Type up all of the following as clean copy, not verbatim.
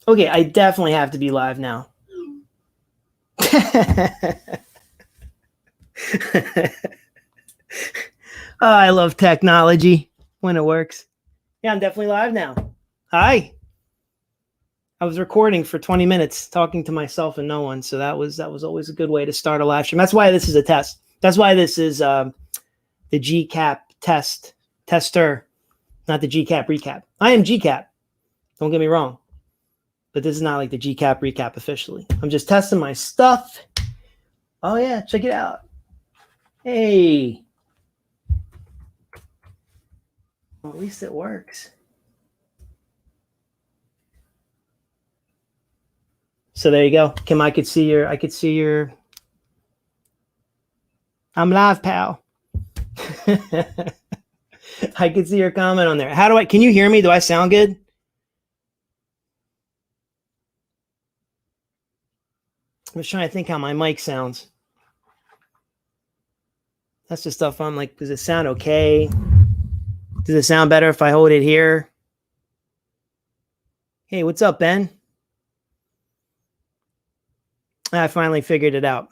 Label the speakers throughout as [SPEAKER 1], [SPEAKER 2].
[SPEAKER 1] Okay, I definitely have to be live now. Oh, I love technology when it works. Yeah, I'm definitely live now. Hi. I was recording for 20 minutes talking to myself and no one, so that was always a good way to start a live stream. That's why this is a test. That's why this is the Gcap tester, not the Gcap recap. I am Gcap. Don't get me wrong. But this is not like the Gcap recap officially. I'm just testing my stuff. Oh yeah, check it out. Hey. Well, at least it works. So there you go. Kim, I could see your I'm live, pal. I could see your comment on there. Can you hear me? Do I sound good? I was trying to think how my mic sounds. That's the stuff I'm like, does it sound okay? Does it sound better if I hold it here? Hey, what's up, Ben? I finally figured it out.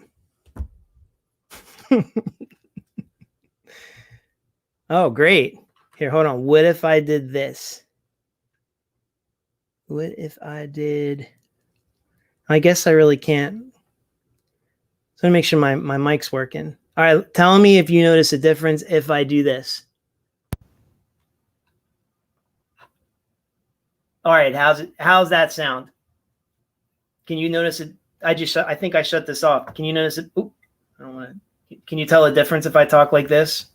[SPEAKER 1] Oh, great. Here, hold on. What if I did this? What if I did... I guess I really can't. So let me make sure my mic's working. All right, tell me if you notice a difference if I do this. All right, how's that sound? Can you notice it? I think I shut this off. Can you notice it? Oop, I don't want to. Can you tell a difference if I talk like this?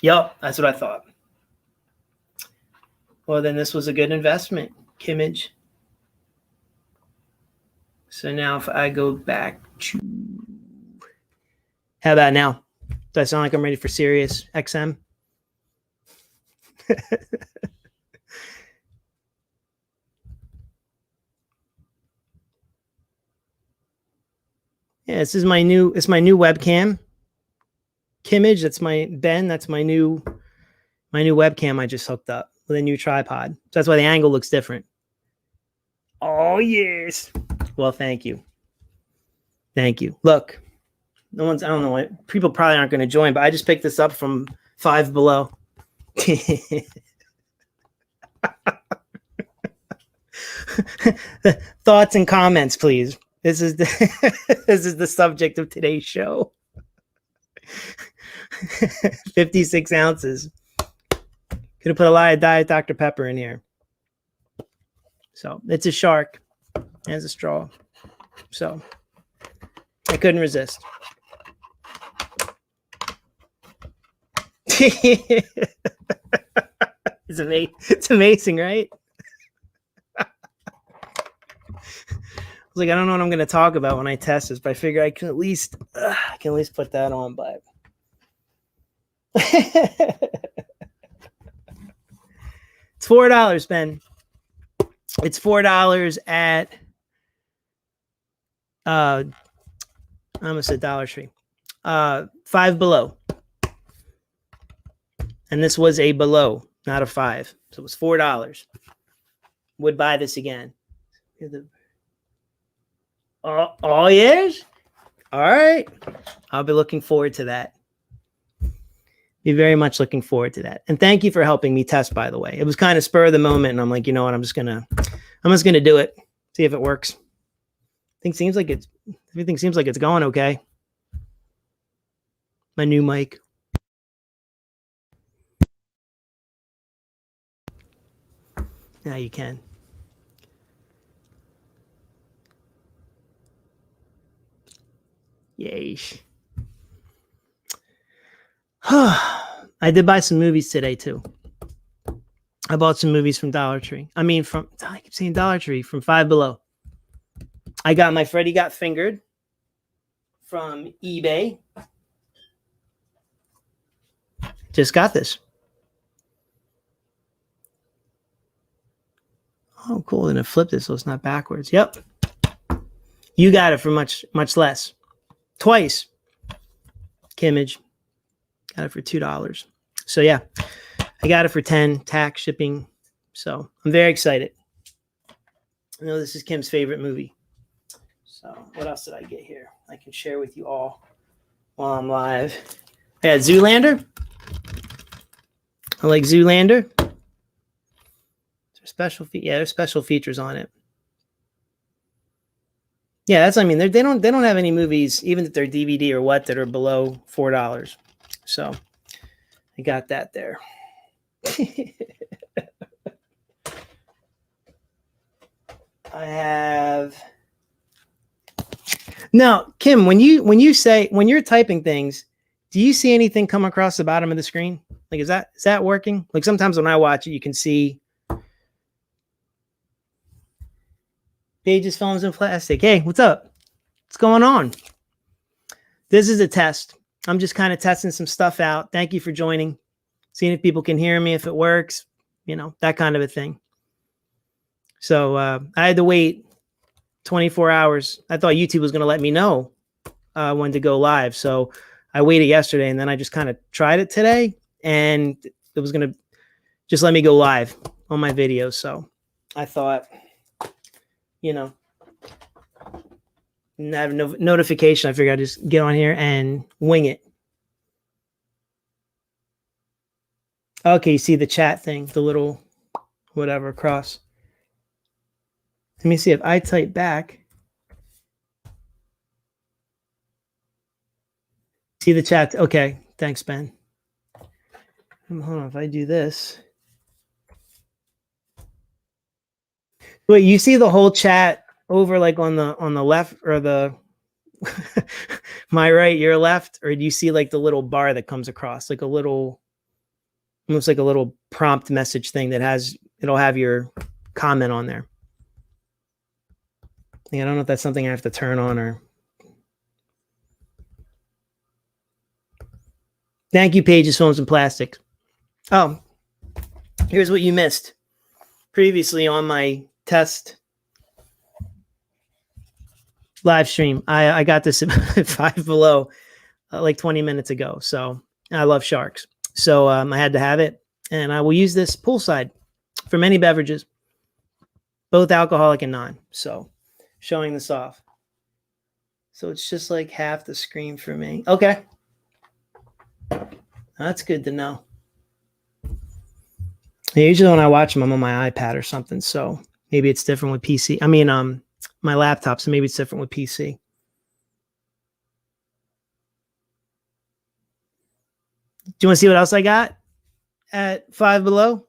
[SPEAKER 1] Yep, that's what I thought. Well, then this was a good investment, Kimmage. So now if I go back to, how about now? Do I sound like I'm ready for Sirius XM? Yeah, this is my new webcam. Kimmage, that's my Ben, that's my new webcam I just hooked up with a new tripod. So that's why the angle looks different. Oh yes. Well, thank you. Thank you. Look, I don't know what people probably aren't going to join, but I just picked this up from Five Below. Thoughts and comments, please. This is the subject of today's show. 56 ounces. Could have put a lot of Diet Dr. Pepper in here. So it's a shark. It has a straw. So I couldn't resist. It's amazing, right? I was like, I don't know what I'm going to talk about when I test this, but I figure I can at least put that on. But it's $4, Ben. It's $4 at I almost said Dollar Tree. Five Below. And this was a below, not a 5. So it was $4. Would buy this again. Oh, yes? All right. I'll be looking forward to that. Be very much looking forward to that. And thank you for helping me test, by the way. It was kind of spur of the moment, and I'm like, you know what? I'm just gonna do it. See if it works. Everything seems like it's going okay. My new mic. Now you can. Yay. I did buy some movies today too. I bought some movies from Dollar Tree. I keep saying Dollar Tree, from Five Below. I got my Freddy Got Fingered from eBay. Just got this. Oh, cool. Then I flipped it so it's not backwards. Yep. You got it for much, much less. Twice. Kimmage. Got it for $2. So yeah. I got it for 10, tax, shipping. So I'm very excited. I know this is Kim's favorite movie. So what else did I get here? I can share with you all while I'm live. I got Zoolander. I like Zoolander. There's special features on it. Yeah, that's. I mean, they don't have any movies, even if they're DVD or what, that are below $4. So I got that there. I have. Now, Kim, when you're typing things, do you see anything come across the bottom of the screen? Like, is that working? Like sometimes when I watch it, you can see pages, films, and plastic. Hey, what's up? What's going on? This is a test. I'm just kind of testing some stuff out. Thank you for joining. Seeing if people can hear me, if it works, that kind of a thing. So I had to wait 24 hours. I thought YouTube was going to let me know when to go live. So I waited yesterday, and then I just kind of tried it today, and it was going to just let me go live on my videos. So I thought, have no notification. I figured I'd just get on here and wing it. Okay, you see the chat thing, the little whatever cross. Let me see if I type back. See the chat? Okay, thanks, Ben. Hold on, if I do this. Wait, you see the whole chat over like on the left or the my right, your left, or do you see like the little bar that comes across, like a little, almost like a little prompt message thing that it'll have your comment on there? Yeah, I don't know if that's something I have to turn on or. Thank you, Pages, Films, and Plastics. Oh, here's what you missed previously on my test live stream. I got this at Five Below like 20 minutes ago. So I love sharks. So I had to have it, and I will use this poolside for many beverages, both alcoholic and non. So showing this off. So it's just like half the screen for me. Okay. That's good to know. Usually when I watch them, I'm on my iPad or something. So maybe it's different with PC. I mean, my laptop. So maybe it's different with PC. Do you want to see what else I got at Five Below?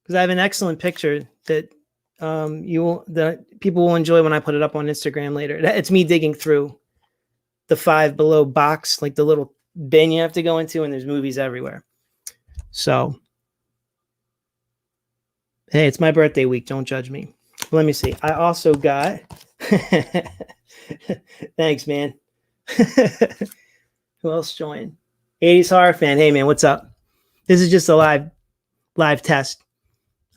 [SPEAKER 1] Because I have an excellent picture that that people will enjoy when I put it up on Instagram later. It's me digging through the Five Below box, like the little bin you have to go into, and there's movies everywhere. So, hey, it's my birthday week. Don't judge me. Let me see. I also got. Thanks, man. Who else joined? 80s horror fan. Hey, man, what's up? This is just a live test.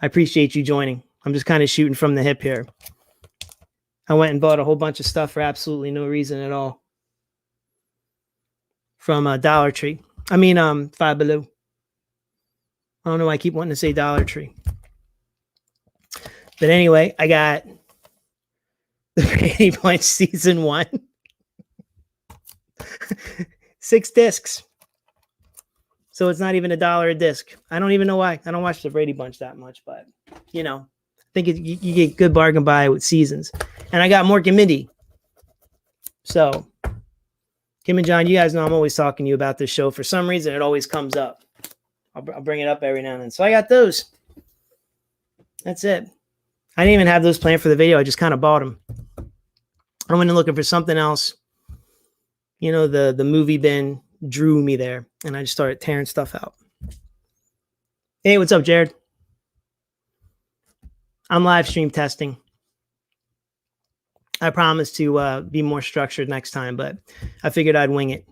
[SPEAKER 1] I appreciate you joining. I'm just kind of shooting from the hip here. I went and bought a whole bunch of stuff for absolutely no reason at all from Dollar Tree. I mean, Five Below. I don't know why I keep wanting to say Dollar Tree. But anyway, I got the Brady Bunch season 1. 6 discs. So it's not even $1 a disc. I don't even know why. I don't watch the Brady Bunch that much, but I think you get good bargain buy with seasons. And I got Mork and Mindy. So Kim and John, you guys know I'm always talking to you about this show. For some reason, it always comes up. I'll bring it up every now and then. So I got those. That's it. I didn't even have those planned for the video. I just kind of bought them. I went in looking for something else. The movie bin drew me there, and I just started tearing stuff out. Hey, what's up, Jared? I'm live stream testing. I promise to be more structured next time, but I figured I'd wing it.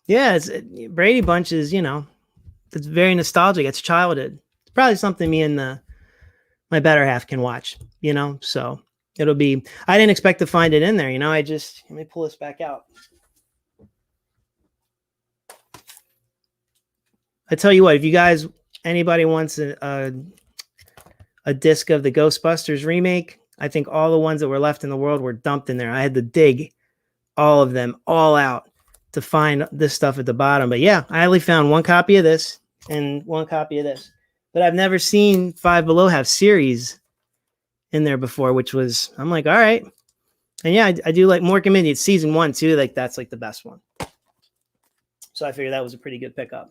[SPEAKER 1] Yeah, Brady Bunch is, it's very nostalgic. It's childhood. It's probably something me and the my better half can watch, so it'll be, I didn't expect to find it in there, let me pull this back out. I tell you what, if you guys, anybody wants a disc of the Ghostbusters remake, I think all the ones that were left in the world were dumped in there. I had to dig all of them all out to find this stuff at the bottom. But yeah, I only found one copy of this and one copy of this. But I've never seen Five Below have series in there before, which was, I'm like, all right. And yeah, I do like Mork and Mindy. It's season 1 too. Like that's like the best one. So I figured that was a pretty good pickup.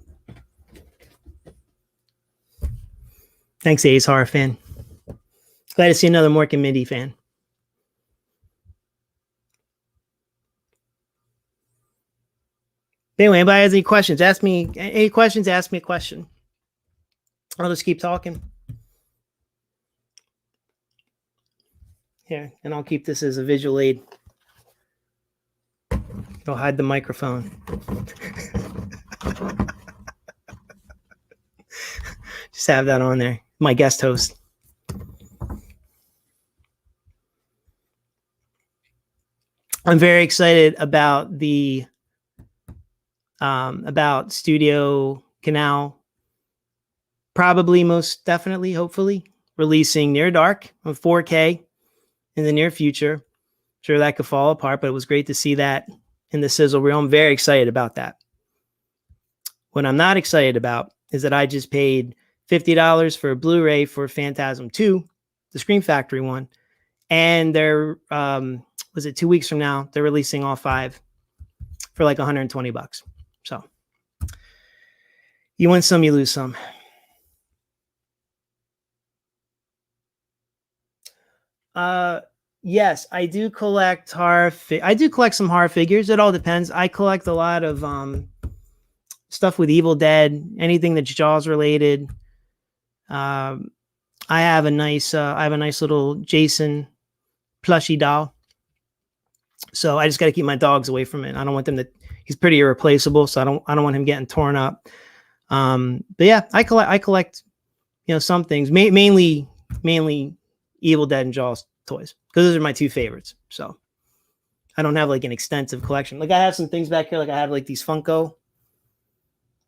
[SPEAKER 1] Thanks, Ace Horror fan. Glad to see another Mork and Mindy fan. But anyway, anybody has any questions? Ask me any questions. Ask me a question. I'll just keep talking. Here, and I'll keep this as a visual aid. I'll hide the microphone. Just have that on there. My guest host. I'm very excited about the about Studio Canal. Probably, most definitely, hopefully, releasing Near Dark on 4K in the near future. Sure, that could fall apart, but it was great to see that in the sizzle reel. I'm very excited about that. What I'm not excited about is that I just paid $50 for a Blu-ray for Phantasm 2, the Scream Factory one, and they're was it 2 weeks from now? They're releasing all 5 for like $120. So you win some, you lose some. Yes, I do collect I do collect some horror figures. It all depends. I collect a lot of stuff with Evil Dead, anything that's Jaws related. I have a nice little Jason plushie doll. So I just got to keep my dogs away from it. I don't want them to. He's pretty irreplaceable, so I don't want him getting torn up. But yeah, I collect, some things, mainly Evil Dead and Jaws toys, because those are my 2 favorites. So I don't have like an extensive collection. Like I have some things back here, like I have like these Funko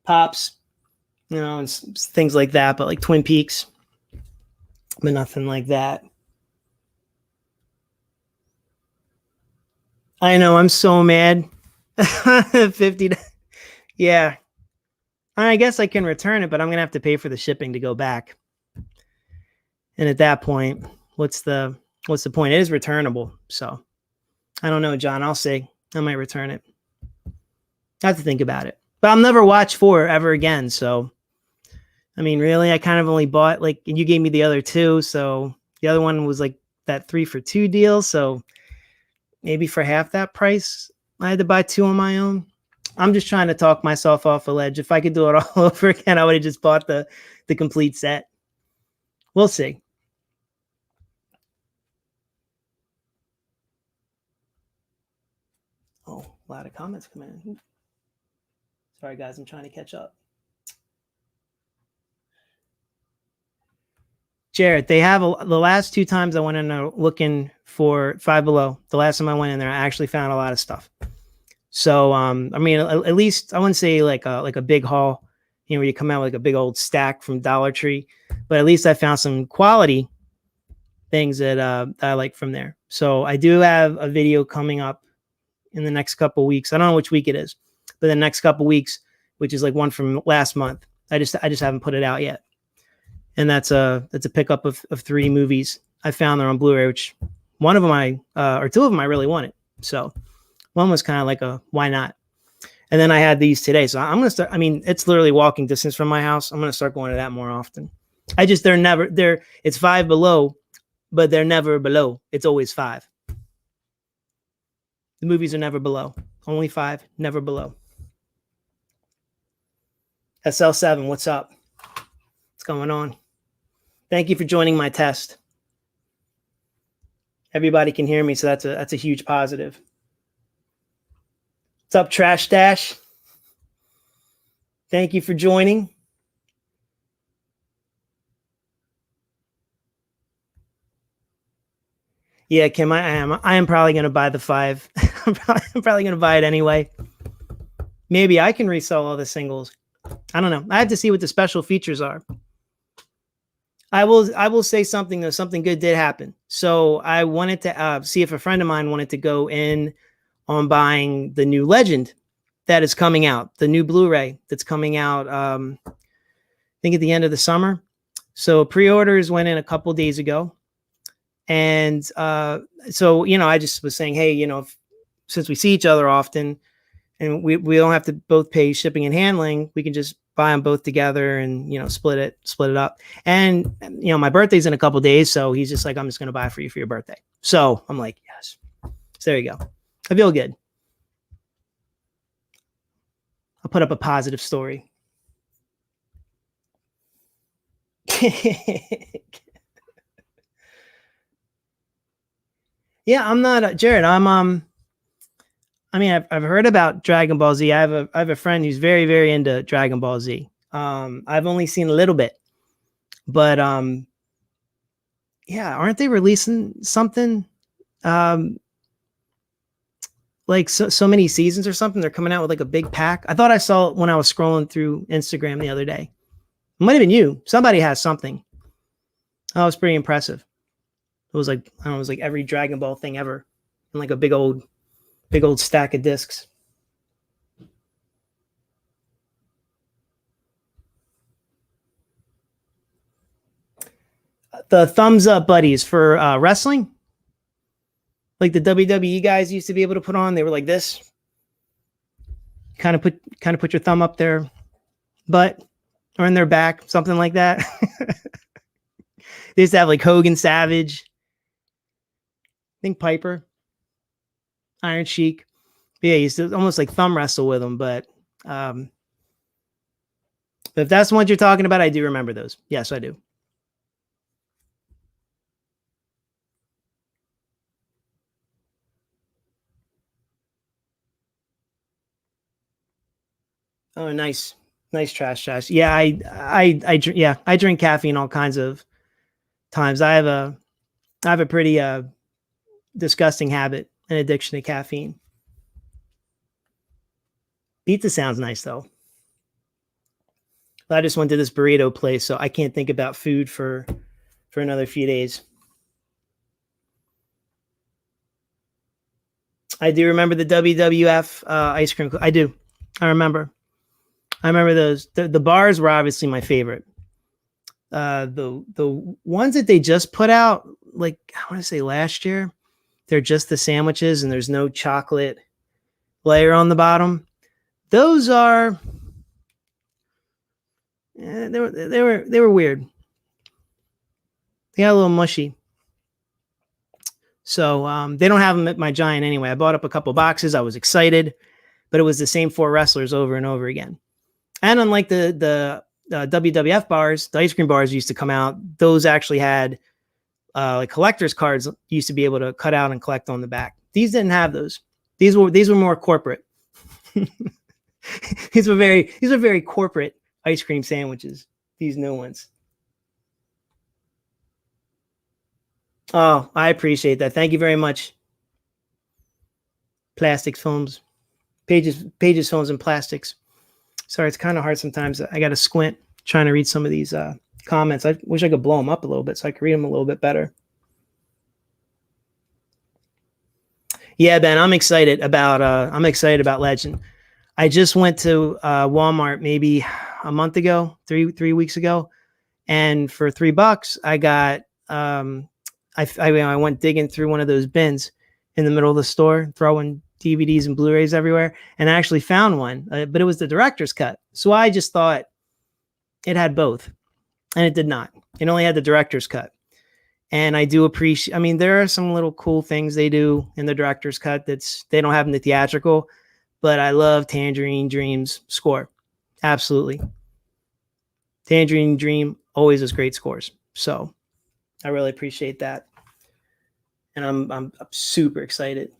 [SPEAKER 1] Pops, and things like that, but like Twin Peaks, but nothing like that. I know, I'm so mad. 50. Yeah. I guess I can return it, but I'm going to have to pay for the shipping to go back. And at that point, what's the point? It is returnable. So I don't know, John. I'll say I might return it. I have to think about it. But I'll never watch 4 ever again. So, I mean, really, I kind of only bought, like, and you gave me the other 2. So the other one was like that 3 for 2 deal. So maybe for half that price, I had to buy 2 on my own. I'm just trying to talk myself off a ledge. If I could do it all over again, I would have just bought the complete set. We'll see. Oh, a lot of comments coming in. Sorry, guys, I'm trying to catch up. Jared, they have the last 2 times I went in there looking for Five Below. The last time I went in there, I actually found a lot of stuff. So, I mean, at least I wouldn't say like a big haul, where you come out with like a big old stack from Dollar Tree, but at least I found some quality things that I like from there. So I do have a video coming up in the next couple weeks. I don't know which week it is, but the next couple weeks, which is like one from last month. I just haven't put it out yet. And that's a pickup of 3 movies I found there on Blu-ray, which one of them or 2 of them I really wanted. So one was kind of like a why not. And then I had these today. So I'm going to start. I mean, it's literally walking distance from my house. I'm going to start going to that more often. It's Five Below, but they're never below. It's always 5. The movies are never below. Only 5, never below. SL7, what's up? What's going on? Thank you for joining my test. Everybody can hear me, so that's a huge positive. What's up, Trash Dash? Thank you for joining. Yeah, Kim, I am probably going to buy the 5. I'm probably going to buy it anyway. Maybe I can resell all the singles. I don't know. I have to see what the special features are. I will say something though. Something good did happen. So I wanted to see if a friend of mine wanted to go in on buying the new Legend that is coming out, the new Blu-ray that's coming out. I think at the end of the summer. So pre-orders went in a couple days ago, and so I just was saying, hey, since we see each other often, and we don't have to both pay shipping and handling, we can just buy them both together and split it up. And my birthday's in a couple days, so he's just like, I'm just going to buy it for you for your birthday. So I'm like, yes. So there you go. I feel good. I'll put up a positive story. Yeah, I'm not Jared. I mean, I've heard about Dragon Ball Z. I have a friend who's very, very into Dragon Ball Z. I've only seen a little bit, but yeah, aren't they releasing something like so many seasons or something? They're coming out with like a big pack. I thought I saw it when I was scrolling through Instagram the other day. It might have been you. Somebody has something. Oh, it was pretty impressive. It was like, I don't know, it was like every Dragon Ball thing ever, and like a big old stack of discs. The thumbs up buddies for wrestling, like the WWE guys used to be able to put on. They were like this. Kind of put your thumb up their butt or in their back, something like that. They used to have like Hogan, Savage, I think Piper, Iron Sheik. Yeah, he used to almost like thumb wrestle with them. But if that's the ones you're talking about, I do remember those. Yes, I do. Oh, nice trash. Yeah, I drink caffeine all kinds of times. I have a pretty disgusting habit and addiction to caffeine. Pizza sounds nice though. I just went to this burrito place, so I can't think about food for another few days. I do remember the WWF ice cream. I do. I remember those. The bars were obviously my favorite. The ones that they just put out, like I want to say last year, they're just the sandwiches and there's no chocolate layer on the bottom. Those are they were weird. They got a little mushy. So they don't have them at my Giant anyway. I bought up a couple boxes. I was excited, but it was the same 4 wrestlers over and over again. And unlike the WWF bars, the ice cream bars used to come out. Those actually had like collector's cards. Used to be able to cut out and collect on the back. These didn't have those. These were more corporate. These were very corporate ice cream sandwiches. These new ones. Oh, I appreciate that. Thank you very much. Plastics, films, pages, films, and plastics. Sorry, it's kind of hard sometimes. I got to squint trying to read some of these comments. I wish I could blow them up a little bit so I could read them a little bit better. Yeah, Ben, I'm excited about Legend. I just went to Walmart maybe a month ago, three weeks ago, and for $3, I got I went digging through one of those bins in the middle of the store, throwing DVDs and Blu-rays everywhere, and I actually found one, but it was the director's cut. So I just thought it had both, and it did not. It only had the director's cut. And I do appreciate, I mean, there are some little cool things they do in the director's cut they don't have in the theatrical, but I love Tangerine Dream's score. Absolutely. Tangerine Dream always has great scores. So I really appreciate that. And I'm super excited.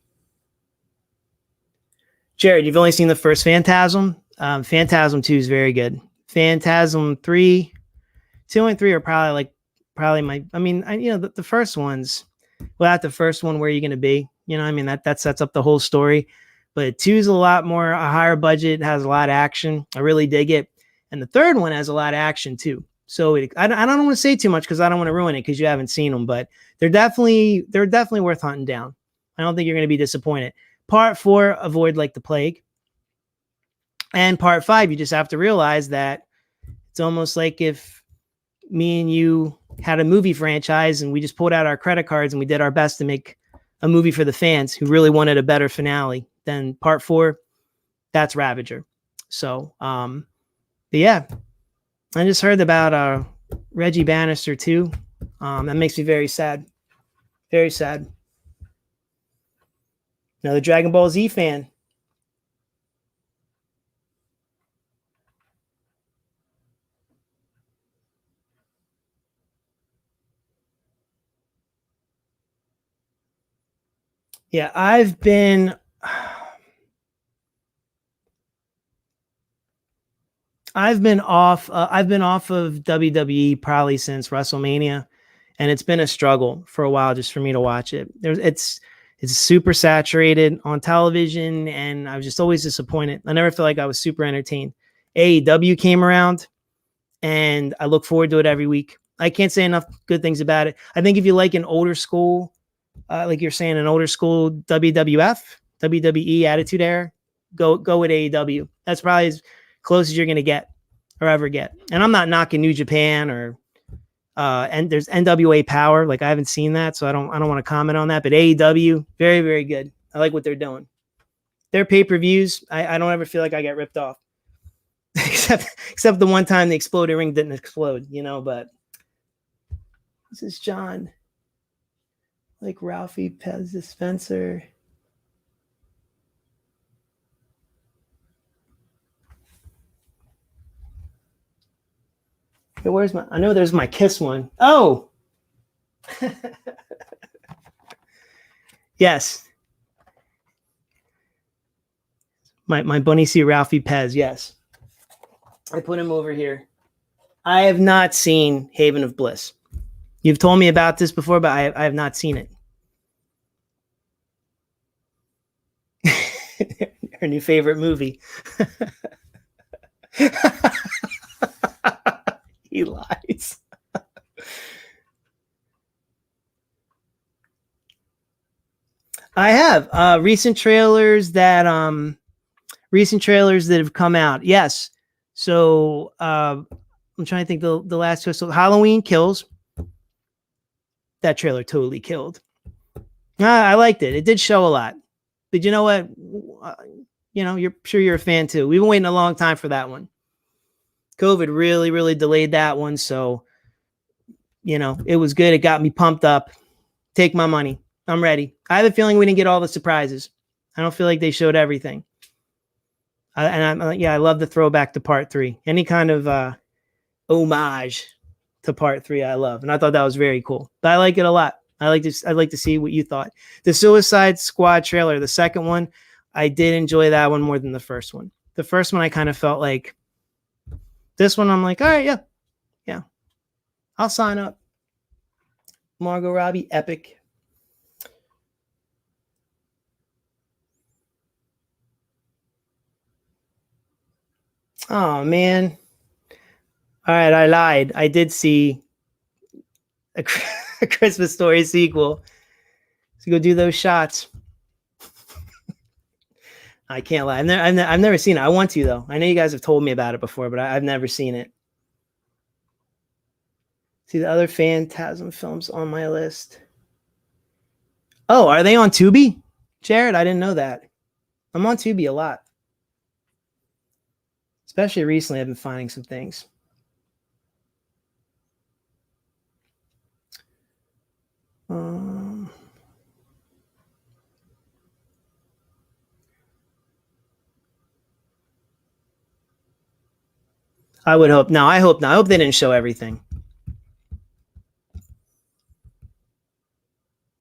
[SPEAKER 1] Jared, you've only seen the first Phantasm. Phantasm 2 is very good. Phantasm 3, 2 and 3 are probably my, I mean, the first ones, without the first one, where are you going to be? You know, I mean, that sets up the whole story. But 2 is a lot more, a higher budget, has a lot of action. I really dig it. And the third one has a lot of action too. So I don't want to say too much because I don't want to ruin it because you haven't seen them, but they're definitely worth hunting down. I don't think you're going to be disappointed. Part 4, avoid like the plague. And part 5, you just have to realize that it's almost like if me and you had a movie franchise and we just pulled out our credit cards and we did our best to make a movie for the fans who really wanted a better finale. Then part 4, that's Ravager. So, but yeah, I just heard about Reggie Bannister too. That makes me very sad. Very sad. Another Dragon Ball Z fan. Yeah, I've been off of WWE probably since WrestleMania, and it's been a struggle for a while just for me to watch it. It's super saturated on television, and I was just always disappointed. I never felt like I was super entertained. AEW came around, and I look forward to it every week. I can't say enough good things about it. I think if you like an older school, like you're saying, an older school WWF, WWE Attitude Era, go with AEW. That's probably as close as you're going to get or ever get. And I'm not knocking New Japan or and there's NWA Power. Like I haven't seen that, so I don't want to comment on that. But AEW, very, very good. I like what they're doing. Their pay-per-views, I don't ever feel like I get ripped off. except the one time the exploding ring didn't explode, you know, but this is John. Like Ralphie Pez dispenser. Okay, where's my? I know there's my Kiss one. Oh, yes. My bunny see Ralphie Pez. Yes, I put him over here. I have not seen Haven of Bliss. You've told me about this before, but I have not seen it. Her new favorite movie. He lies. I have recent trailers that have come out. Yes. So I'm trying to think the last two. So Halloween Kills. That trailer totally killed. I liked it. It did show a lot. But you know what? You know, you're a fan too. We've been waiting a long time for that one. COVID really, really delayed that one. So, you know, it was good. It got me pumped up. Take my money. I'm ready. I have a feeling we didn't get all the surprises. I don't feel like they showed everything. I love the throwback to part 3. Any kind of homage to part 3, I love. And I thought that was very cool. But I like it a lot. I'd like to see what you thought. The Suicide Squad trailer, the second one, I did enjoy that one more than the first one. The first one, I kind of felt like, this one, I'm like, all right, yeah, I'll sign up. Margot Robbie, epic. Oh, man. All right, I lied. I did see a Christmas Story sequel. So go do those shots. I can't lie. I've never seen it. I want to, though. I know you guys have told me about it before, but I've never seen it. See the other Phantasm films on my list. Oh, are they on Tubi? Jared, I didn't know that. I'm on Tubi a lot. Especially recently, I've been finding some things. I would hope. No, I hope not. I hope they didn't show everything.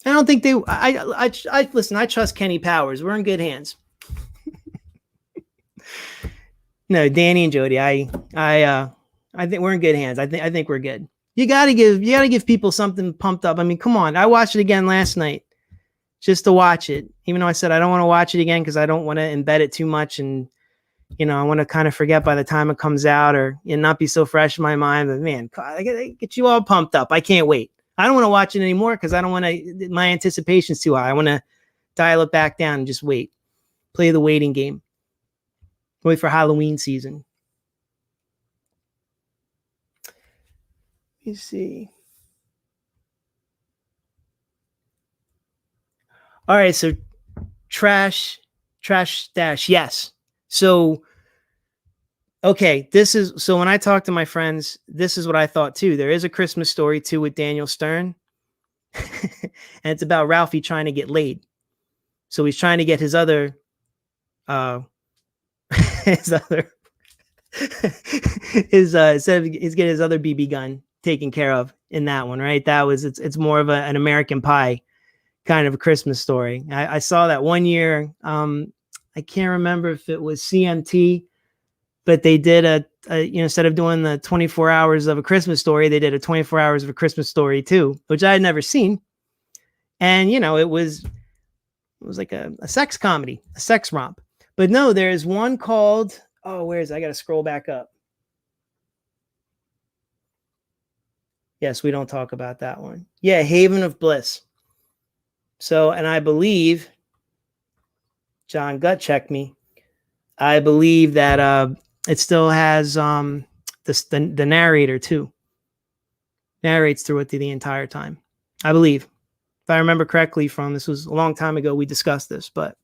[SPEAKER 1] I don't think they. I listen. I trust Kenny Powers. We're in good hands. No, Danny and Jody. I think we're in good hands. I think we're good. You gotta give people something pumped up. I mean, come on. I watched it again last night just to watch it, even though I said I don't want to watch it again because I don't want to embed it too much, and I want to kind of forget by the time it comes out, or not be so fresh in my mind. But man, I get you all pumped up. I can't wait. I don't want to watch it anymore because I don't want to. My anticipation's too high. I want to dial it back down and just wait. Play the waiting game. Wait for Halloween season. Let me see. All right, so trash stash. Yes. So, okay, so when I talk to my friends, this is what I thought too. There is a Christmas Story too with Daniel Stern. And it's about Ralphie trying to get laid. So he's trying to get his other his other he's getting his other BB gun taken care of in that one, right? It's more of an American Pie kind of a Christmas Story. I saw that one year. I can't remember if it was CMT, but they did a instead of doing the 24 hours of a Christmas Story, they did a 24 hours of a Christmas Story too, which I had never seen. And it was like a sex comedy, a sex romp. But no, there's one called, where is it? I got to scroll back up. Yes, we don't talk about that one. Yeah, Haven of Bliss. So, and I believe, John gut check me, I believe that it still has the narrator too. Narrates through it the entire time. I believe. If I remember correctly this was a long time ago, we discussed this, but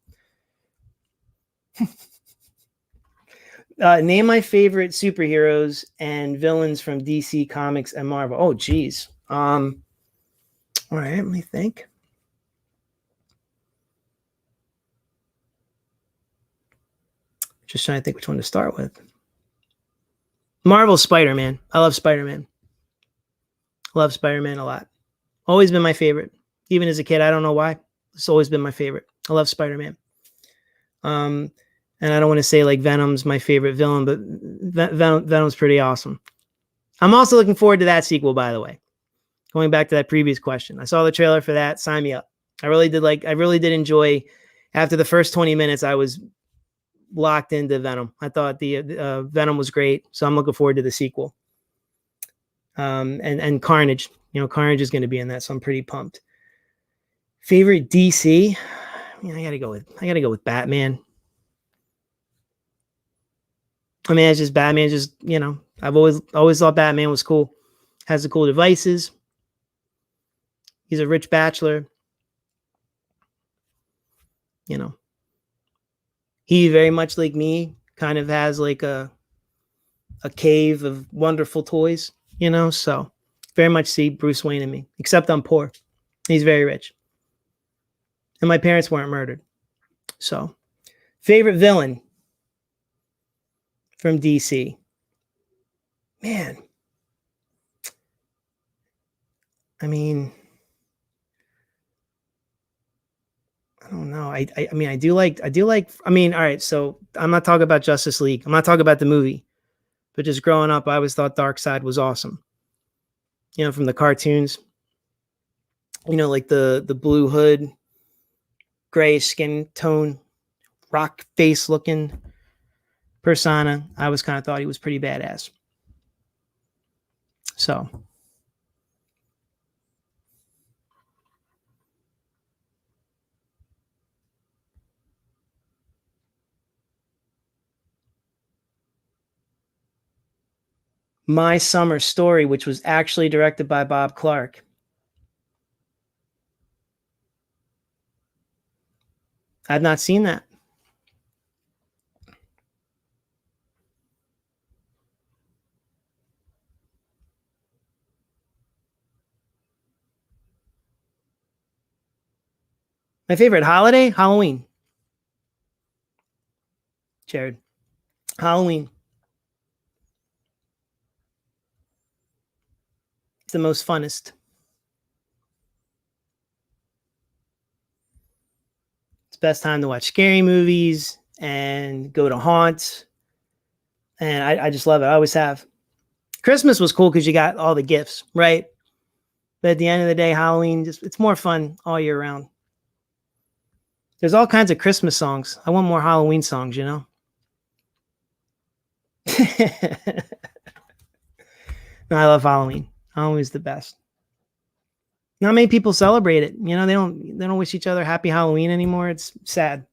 [SPEAKER 1] name my favorite superheroes and villains from DC Comics and Marvel. Oh, geez. All right, let me think. Just trying to think which one to start with. Marvel Spider-Man. I love Spider-Man. Love Spider-Man a lot. Always been my favorite. Even as a kid, I don't know why. It's always been my favorite. I love Spider-Man. And I don't want to say like Venom's my favorite villain, but Venom's pretty awesome. I'm also looking forward to that sequel, by the way. Going back to that previous question. I saw the trailer for that. Sign me up. I really did enjoy, after the first 20 minutes, I was locked into Venom. I thought the Venom was great. So I'm looking forward to the sequel. And Carnage. Carnage is going to be in that, so I'm pretty pumped. Favorite DC? I gotta go with Batman. I mean, it's just Batman. Just I've always thought Batman was cool. Has the cool devices. He's a rich bachelor. He very much like me kind of has like a cave of wonderful toys. So very much see Bruce Wayne in me. Except I'm poor. He's very rich, and my parents weren't murdered. So, favorite villain from DC. Man, I mean, I don't know. I mean, I do like. I mean, all right. So I'm not talking about Justice League. I'm not talking about the movie, but just growing up, I always thought Darkseid was awesome. From the cartoons. Like the blue hood, gray skin tone, rock face looking persona. I always kind of thought he was pretty badass. So. My Summer Story, which was actually directed by Bob Clark. I've not seen that. My favorite holiday? Halloween. Jared. Halloween. It's the most funnest. It's the best time to watch scary movies and go to haunts. And I just love it. I always have. Christmas was cool because you got all the gifts, right? But at the end of the day, Halloween, it's more fun all year round. There's all kinds of Christmas songs. I want more Halloween songs, you know? No, I love Halloween. Halloween's the best. Not many people celebrate it. You know, they don't wish each other happy Halloween anymore. It's sad.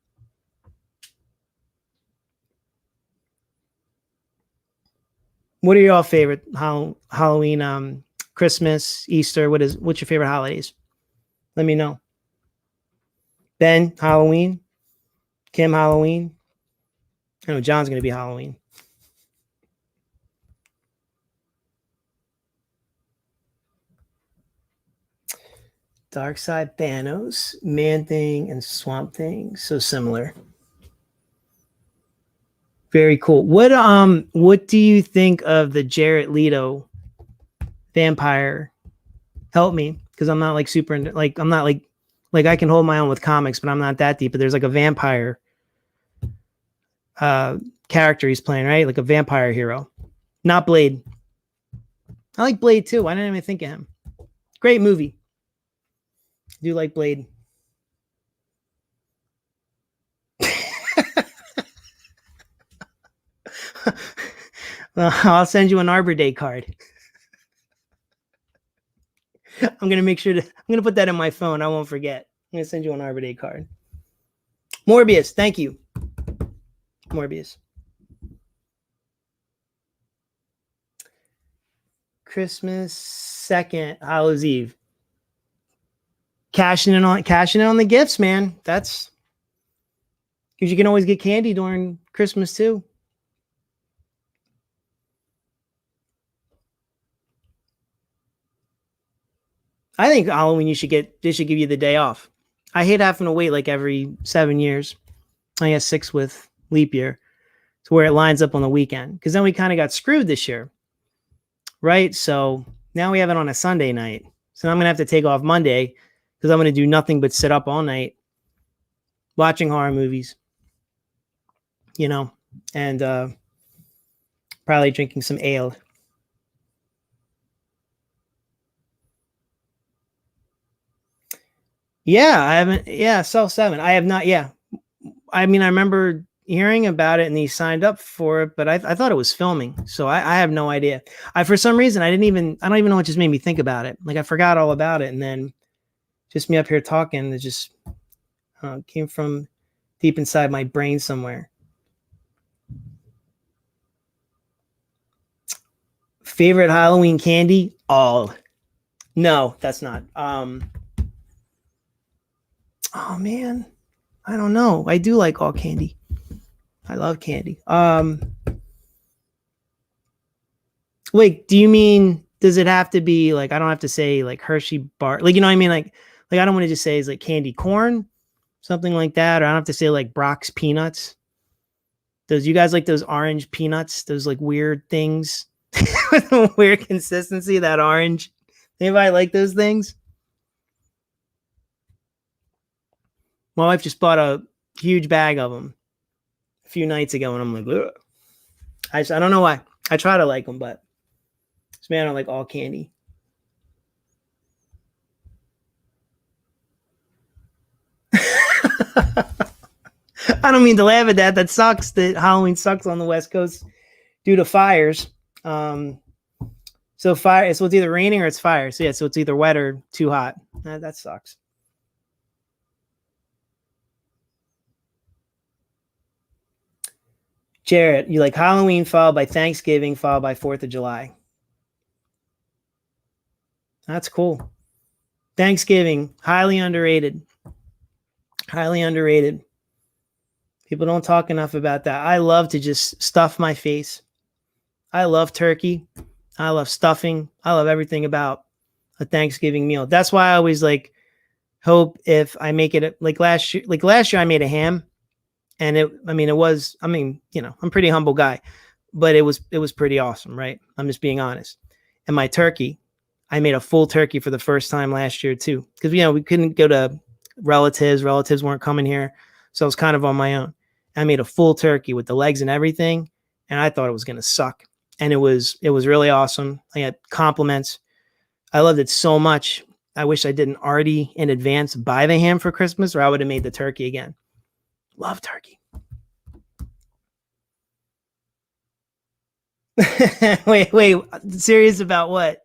[SPEAKER 1] What are your favorite Halloween, Christmas, Easter? What's your favorite holidays? Let me know. Ben, Halloween. Kim, Halloween. I know John's going to be Halloween. Darkseid, Thanos, Man-Thing, and Swamp Thing. So similar. Very cool. What do you think of the Jared Leto vampire? Help me, because I'm not like super into, like I'm not like I can hold my own with comics, but I'm not that deep. But there's like a vampire character he's playing, right? Like a vampire hero. Not Blade. I like Blade too. I didn't even think of him. Great movie. I do like Blade. Well, I'll send you an Arbor Day card. I'm going to put that in my phone. I won't forget. I'm going to send you an Arbor Day card. Morbius. Thank you. Morbius. Christmas 2nd, Hallows Eve. Cashing in on the gifts, man. That's because you can always get candy during Christmas too. I think Halloween they should give you the day off. I hate having to wait like every 7 years. I guess 6 with leap year to where it lines up on the weekend. Because then we kind of got screwed this year. Right? So now we have it on a Sunday night. So I'm going to have to take off Monday because I'm going to do nothing but sit up all night watching horror movies, you know, and probably drinking some ale. Yeah, I haven't. Yeah, Cell 7. I have not. Yeah. I mean, I remember hearing about it and he signed up for it, but I thought it was filming. So I have no idea. For some reason, I don't even know what just made me think about it. Like I forgot all about it. And then just me up here talking, it just came from deep inside my brain somewhere. Favorite Halloween candy? All. No, that's not. Oh man, I don't know. I do like all candy. I love candy. Wait, do you mean does it have to be like I don't have to say like Hershey bar? Like you know what I mean? Like I don't want to just say it's like candy corn, something like that, or I don't have to say like Brock's peanuts. Does you guys like those orange peanuts? Those like weird things with a weird consistency, that orange. Anybody like those things? My wife just bought a huge bag of them a few nights ago, and I'm like, ugh. I don't know why. I try to like them, but this man, I don't like all candy. I don't mean to laugh at that. That sucks. That Halloween sucks on the West Coast due to fires. So fire. So it's either raining or it's fire. So yeah. So it's either wet or too hot. That sucks. Jarrett, you like Halloween followed by Thanksgiving followed by 4th of July. That's cool. Thanksgiving, highly underrated. Highly underrated. People don't talk enough about that. I love to just stuff my face. I love turkey. I love stuffing. I love everything about a Thanksgiving meal. That's why I always like hope if I make it like last year I made a ham. And I'm a pretty humble guy, but it was pretty awesome, right? I'm just being honest. And my turkey, I made a full turkey for the first time last year too. Because, we couldn't go to relatives. Relatives weren't coming here. So I was kind of on my own. I made a full turkey with the legs and everything. And I thought it was going to suck. and it was really awesome. I had compliments. I loved it so much. I wish I didn't already in advance buy the ham for Christmas, or I would have made the turkey again. Love turkey. wait, serious about what?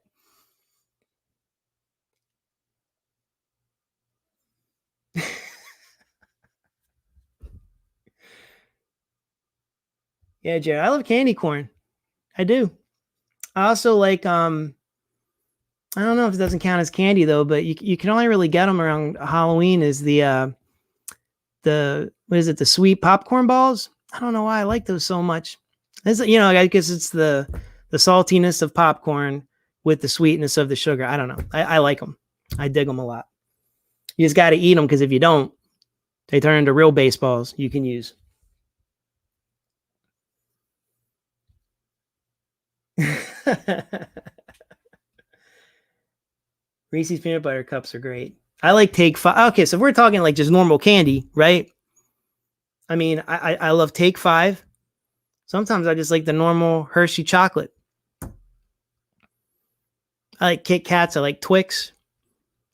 [SPEAKER 1] Yeah, Jared, I love candy corn. I do. I also like I don't know if it doesn't count as candy though, but you can only really get them around Halloween. Is the what is it? The sweet popcorn balls. I don't know why I like those so much. It's, I guess it's the saltiness of popcorn with the sweetness of the sugar. I don't know. I like them. I dig them a lot. You just got to eat them because if you don't, they turn into real baseballs you can use. Reese's peanut butter cups are great. I like Take 5. Okay, so if we're talking like just normal candy, right? I mean, I love Take 5. Sometimes I just like the normal Hershey chocolate. I like Kit Kats. I like Twix.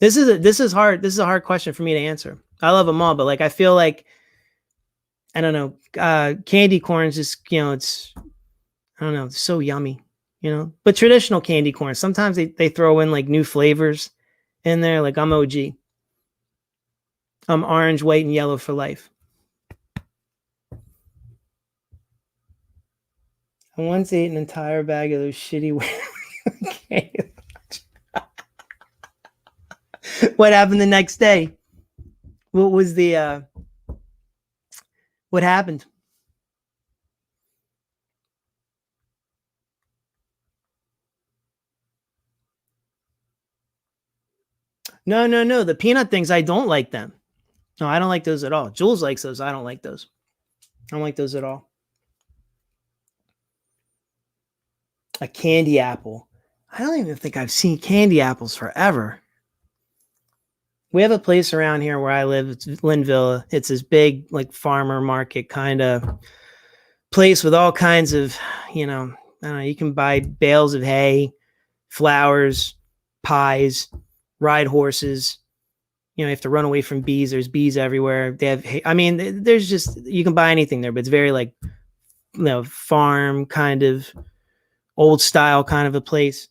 [SPEAKER 1] This is hard. This is a hard question for me to answer. I love them all, but like I feel like I don't know. Candy corn is just it's I don't know. It's so yummy, But traditional candy corn, sometimes they throw in like new flavors in there. Like I'm OG. I'm orange, white, and yellow for life. I once ate an entire bag of those shitty. What happened the next day? What was the what happened? No. The peanut things, I don't like them. No, I don't like those at all. Jules likes those. I don't like those. I don't like those at all. A candy apple. I don't even think I've seen candy apples forever. We have a place around here where I live. It's Linville. It's this big like farmer market kind of place with all kinds of, I don't know, you can buy bales of hay, flowers, pies, ride horses. You have to run away from bees. There's bees everywhere. They have, I mean, there's just, you can buy anything there, but it's very like, farm kind of old style kind of a place.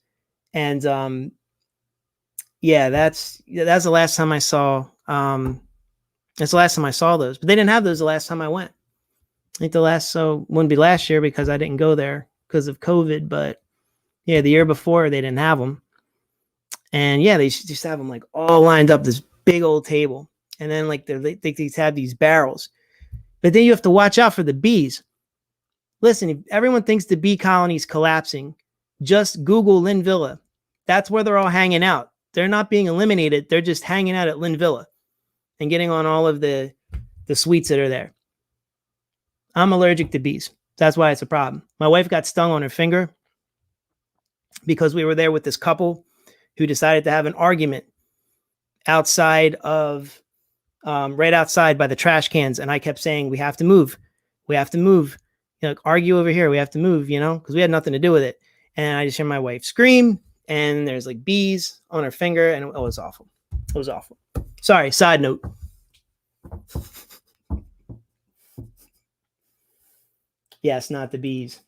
[SPEAKER 1] And, yeah, that's the last time I saw, that's the last time I saw those, but they didn't have those the last time I went. I think wouldn't be last year because I didn't go there because of COVID, but yeah, the year before they didn't have them. And yeah, they just have them like all lined up, this big old table. And then like they have these barrels, but then you have to watch out for the bees. Listen, if everyone thinks the bee colony is collapsing, just Google Lynn Villa. That's where they're all hanging out. They're not being eliminated. They're just hanging out at Lynn Villa and getting on all of the sweets that are there. I'm allergic to bees. That's why it's a problem. My wife got stung on her finger because we were there with this couple who decided to have an argument outside of, right outside by the trash cans. And I kept saying, we have to move. We have to move. Argue over here. We have to move, because we had nothing to do with it. And I just hear my wife scream, and there's like bees on her finger, and it was awful. It was awful. Sorry, side note. Yes, not the bees.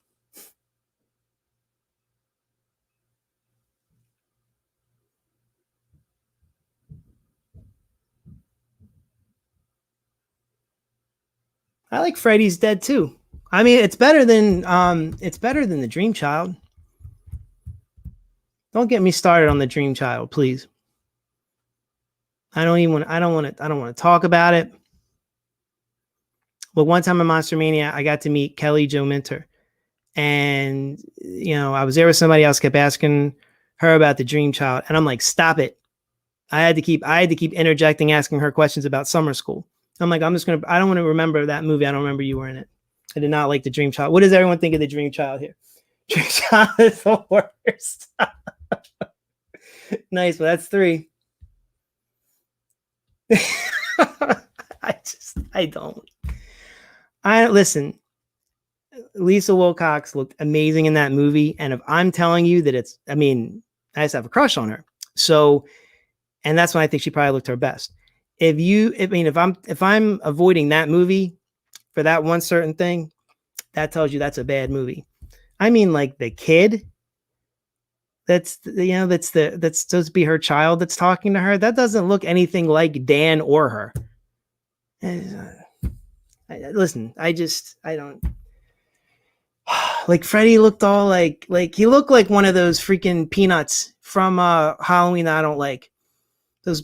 [SPEAKER 1] I like Freddy's Dead too. I mean, it's better than the Dream Child. Don't get me started on the Dream Child, please. I don't want to talk about it. But one time in Monster Mania, I got to meet Kelly Jo Minter. And, I was there with somebody else, kept asking her about the Dream Child. And I'm like, stop it. I had to keep interjecting, asking her questions about summer school. I'm like, I don't want to remember that movie. I don't remember you were in it. I did not like the Dream Child. What does everyone think of the Dream Child here? Dream Child is the worst. Nice, well, that's 3. I don't. Listen. Lisa Wilcox looked amazing in that movie. And if I'm telling you that I just have a crush on her. So, and that's when I think she probably looked her best. If I'm avoiding that movie for that one certain thing, that tells you that's a bad movie. I mean, like the kid that's supposed to be her child that's talking to her. That doesn't look anything like Dan or her. Listen, I don't like Freddy looked all like he looked like one of those freaking peanuts from Halloween that I don't like. Those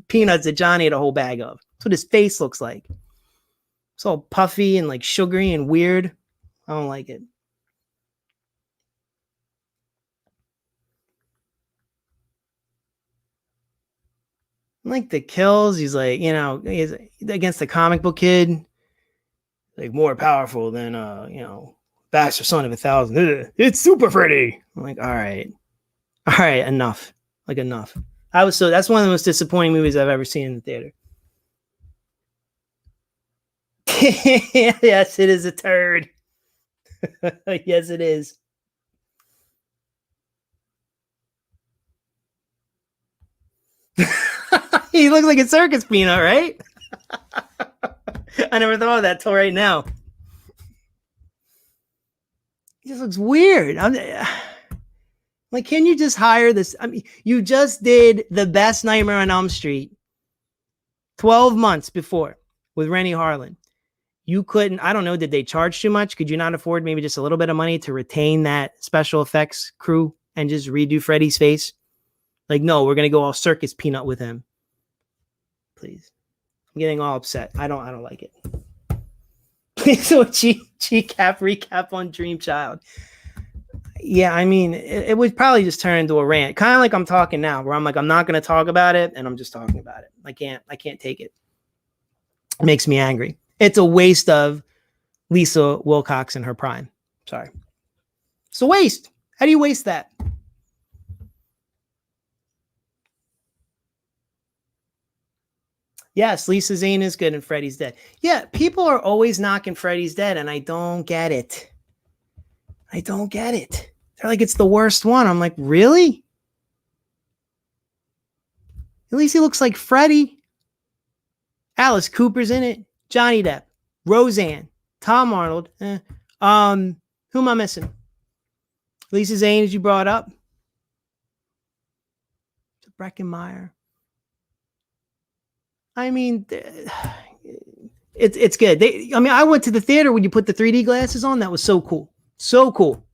[SPEAKER 1] peanuts that Johnny had a whole bag of. That's what his face looks like. It's all puffy and like sugary and weird. I don't like it. Like the kills, he's like, he's against the comic book kid, like more powerful than bastard son of 1,000. It's Super Freddy. I'm like, all right, enough. Like enough. That's one of the most disappointing movies I've ever seen in the theater. Yes, it is a turd. Yes, it is. He looks like a circus peanut, right? I never thought of that till right now. He just looks weird. Like, can you just hire this? I mean, you just did The Best Nightmare on Elm Street 12 months before with Rennie Harlan. You couldn't, I don't know, did they charge too much? Could you not afford maybe just a little bit of money to retain that special effects crew and just redo Freddy's face? Like, no, we're going to go all circus peanut with him. Please. I'm getting all upset. I don't like it. Please do a Gcap recap on Dream Child. Yeah, I mean, it would probably just turn into a rant. Kind of like I'm talking now, where I'm like, I'm not going to talk about it, and I'm just talking about it. I can't take it. It makes me angry. It's a waste of Lisa Wilcox in her prime. Sorry. It's a waste. How do you waste that? Yes, Lisa Zane is good and Freddy's Dead. Yeah, people are always knocking Freddy's Dead, and I don't get it. They're like, it's the worst one. I'm like, really? At least he looks like Freddy. Alice Cooper's in it. Johnny Depp. Roseanne. Tom Arnold. Who am I missing? Lisa Zane, as you brought up. Breckenmeyer. I mean, it's good. I went to the theater when you put the 3D glasses on. That was so cool. So cool.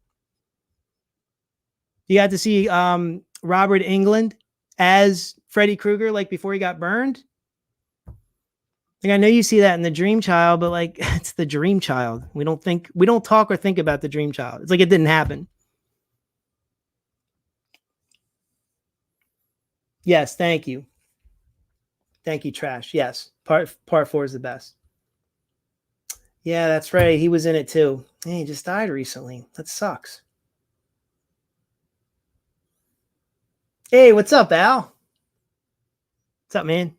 [SPEAKER 1] You got to see Robert Englund as Freddy Krueger, like before he got burned. Like, I know you see that in the Dream Child, but like, it's the Dream Child. We don't talk or think about the Dream Child. It's like it didn't happen. Yes, thank you. Thank you, Trash. Yes, part 4 is the best. Yeah, that's right. He was in it too. Hey, he just died recently. That sucks. Hey, what's up, Al? What's up, man?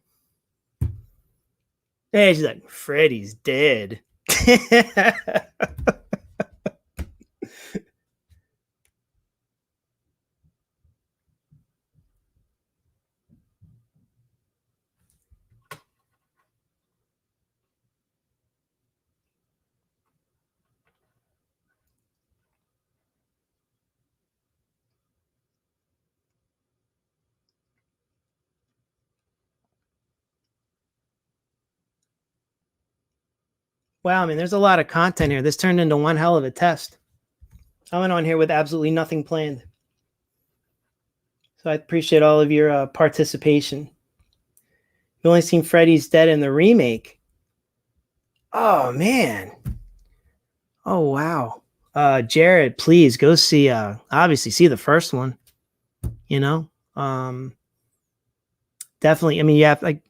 [SPEAKER 1] Hey, she's like, Freddy's dead. Wow, man, there's a lot of content here. This turned into one hell of a test. I went on here with absolutely nothing planned. So I appreciate all of your participation. You've only seen Freddy's Dead in the remake. Oh, man. Oh, wow. Jared, please go see, obviously see the first one, definitely. I mean, you have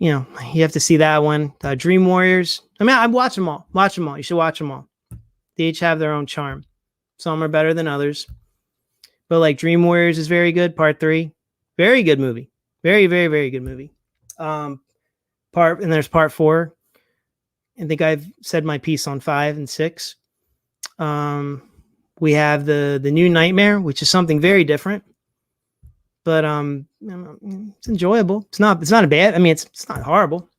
[SPEAKER 1] you have to see that one. Dream Warriors. I mean, I watch them all. You should watch them all. They each have their own charm. Some are better than others. But like Dream Warriors is very good. Part 3, very good movie. Very, very, very good movie. And there's part 4. I think I've said my piece on 5 and 6. We have the new Nightmare, which is something very different, but it's enjoyable. It's not a bad. I mean, it's not horrible.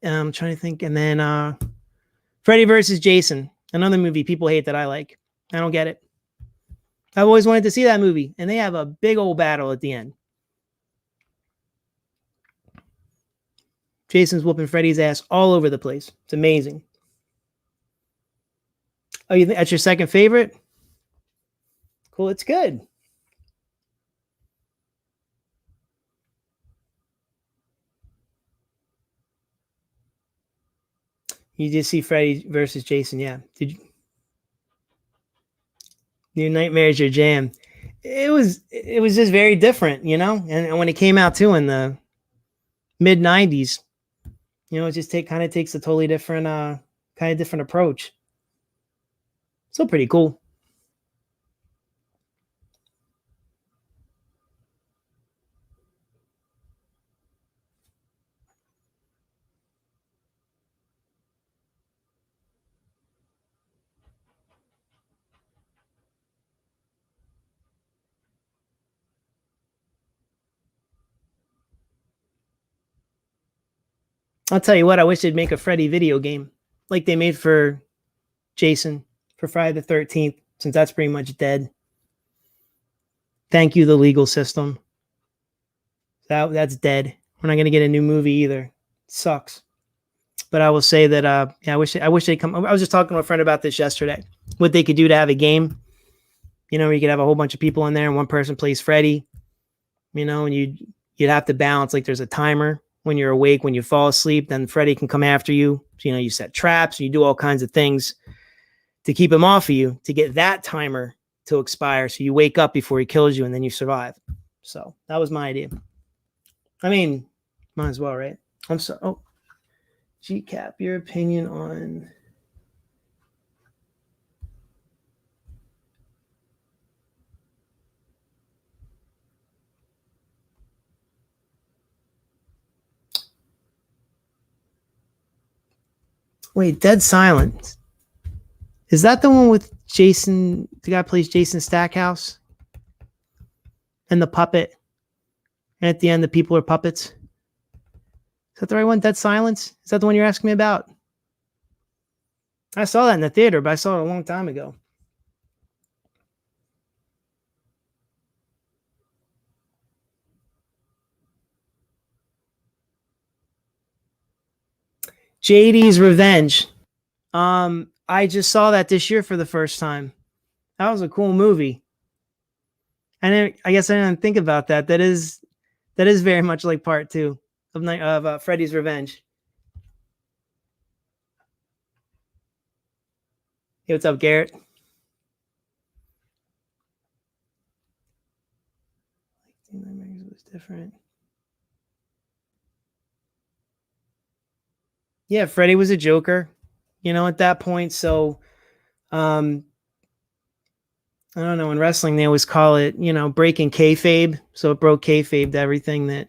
[SPEAKER 1] I'm trying to think, and then Freddy versus Jason, another movie people hate that I like. I don't get it. I've always wanted to see that movie, and they have a big old battle at the end. Jason's whooping Freddy's ass all over the place. It's amazing. Oh, you think that's your second favorite? Cool, it's good. You just see Freddy versus Jason, yeah. Did you, New Nightmare's your jam? It was just very different, you know. And when it came out too in the mid '90s, you know, it just kind of takes a totally different kind of different approach. Still pretty cool. I'll tell you what, I wish they'd make a Freddy video game like they made for Jason for Friday the 13th, since that's pretty much dead. Thank you, the legal system. That's dead. We're not going to get a new movie either. It sucks. But I will say that yeah, I wish they'd come. I was just talking to a friend about this yesterday. What they could do to have a game, you know, where you could have a whole bunch of people in there and one person plays Freddy, you know, and you'd have to balance, like there's a timer when you're awake, when you fall asleep, then Freddy can come after you. So, you know, you set traps, you do all kinds of things to keep him off of you to get that timer to expire. So you wake up before he kills you and then you survive. So that was my idea. I mean, might as well, right? I'm sorry. Oh, Gcap, your opinion on wait, Dead Silence. Is that the one with Jason? The guy plays Jason Stackhouse and the puppet. And at the end, the people are puppets. Is that the right one? Dead Silence? Is that the one you're asking me about? I saw that in the theater, but I saw it a long time ago. JD's Revenge. I just saw that this year for the first time. That was a cool movie. And I guess I didn't think about that. That is very much like part two of Freddy's Revenge. Hey, what's up, Garrett? It was different. Yeah, Freddy was a Joker, you know, at that point. So, I don't know. In wrestling, they always call it, you know, breaking kayfabe. So it broke kayfabe to everything that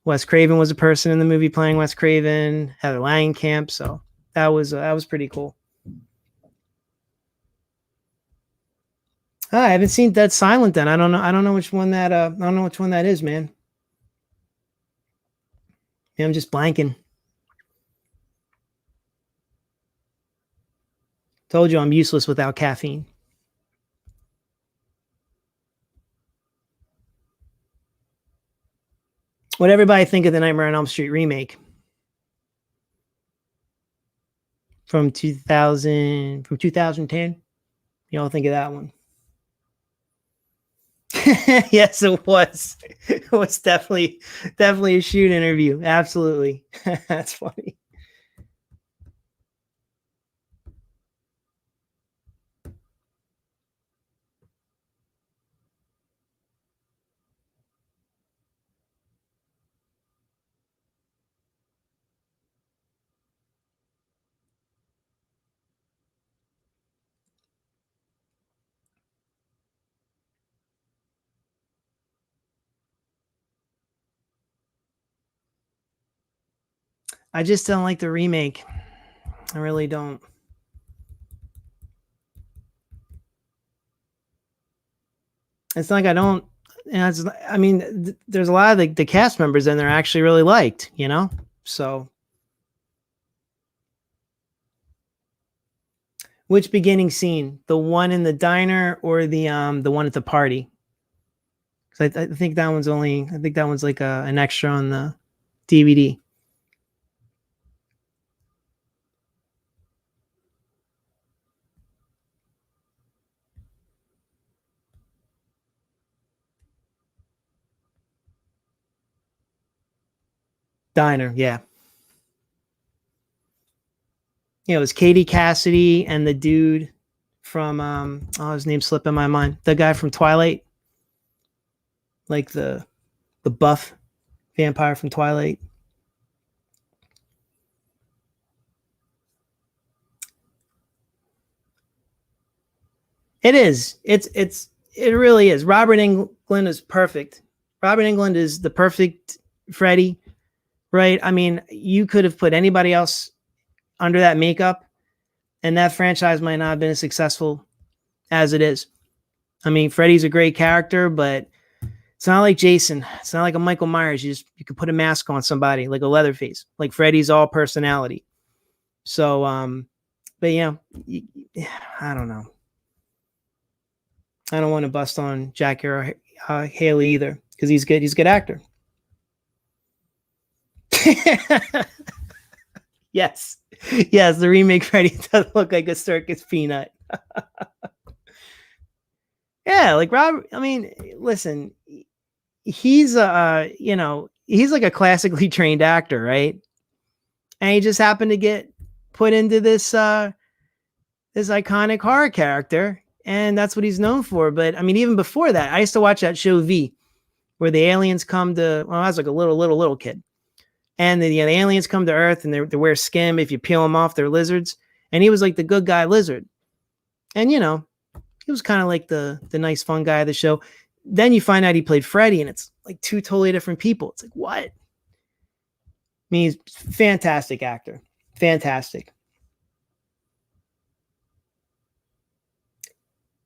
[SPEAKER 1] Wes Craven was a person in the movie playing Wes Craven, Heather Langenkamp. So that was pretty cool. I haven't seen Dead Silent. Then I don't know. I don't know which one that. I don't know which one that is, man. Yeah, I'm just blanking. Told you I'm useless without caffeine. What everybody think of the Nightmare on Elm Street remake from 2010? You all think of that one? Yes, it was. It was definitely a shoot interview. Absolutely. That's funny. I just don't like the remake. I really don't. It's not like I don't. I mean, there's a lot of the cast members in there actually really liked, you know. So, which beginning scene? The one in the diner or the one at the party? Because I think that one's only. I think that one's like an extra on the DVD. Diner, yeah. Yeah, it was Katie Cassidy and the dude from oh, his name slipped in my mind. The guy from Twilight, like the buff vampire from Twilight. It is. It really is. Robert Englund is perfect. Robert Englund is the perfect Freddy, right? I mean, you could have put anybody else under that makeup, and that franchise might not have been as successful as it is. I mean, Freddy's a great character, but it's not like Jason. It's not like a Michael Myers. You could put a mask on somebody like a Leatherface. Like Freddy's all personality. So, but yeah, I don't know. I don't want to bust on Jack Haley either because he's good. He's a good actor. Yes. Yes, the remake Freddy does look like a circus peanut. Yeah, like Rob, I mean, listen, he's he's like a classically trained actor, right? And he just happened to get put into this this iconic horror character, and that's what he's known for. But I mean, even before that, I used to watch that show V, where the aliens come to. Well, I was like a little kid, and the aliens come to Earth, and they wear skin. If you peel them off, they're lizards. And he was like the good guy lizard, and he was kind of like the nice fun guy of the show. Then you find out he played Freddy, and it's like two totally different people. It's like, what? I mean, he's a fantastic actor. Fantastic.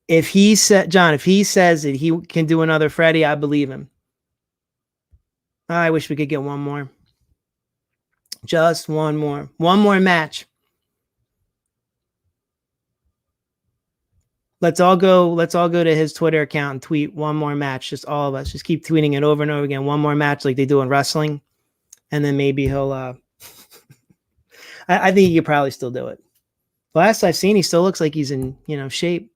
[SPEAKER 1] If he said, John, if he says that he can do another Freddy, I believe him. I wish we could get one more. Just one more. One more match. Let's all go to his Twitter account and tweet one more match. Just all of us. Just keep tweeting it over and over again. One more match like they do in wrestling. And then maybe he'll I think he could probably still do it. Last I've seen, he still looks like he's in, shape.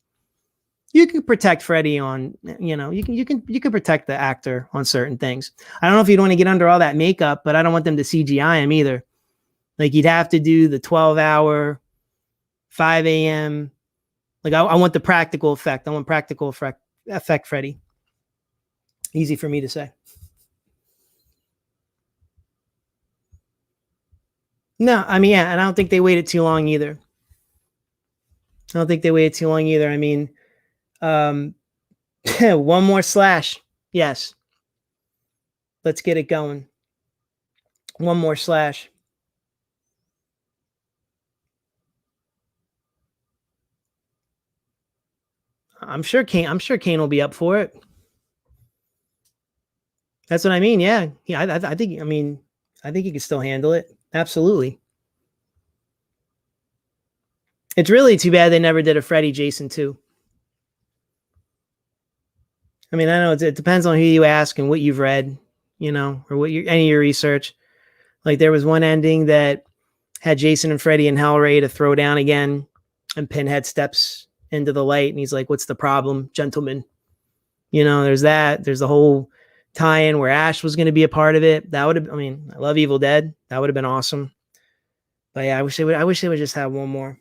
[SPEAKER 1] You can protect Freddy on, you can protect the actor on certain things. I don't know if you'd want to get under all that makeup, but I don't want them to CGI him either. Like you'd have to do the 12-hour, 5 a.m. Like I want the practical effect. I want practical effect Freddy. Easy for me to say. No, I mean, yeah, and I don't think they waited too long either. I mean, one more slash. Yes. Let's get it going. One more slash. I'm sure Kane will be up for it. That's what I mean. Yeah. I think he can still handle it. Absolutely. It's really too bad they never did a Freddy Jason 2. I mean, I know it depends on who you ask and what you've read, or what any of your research. Like there was one ending that had Jason and Freddy and Hellray to throw down again, and Pinhead steps into the light and he's like, "What's the problem, gentlemen?" There's that. There's the whole tie-in where Ash was going to be a part of it. That would have. I mean, I love Evil Dead. That would have been awesome. But yeah, I wish they would just have one more.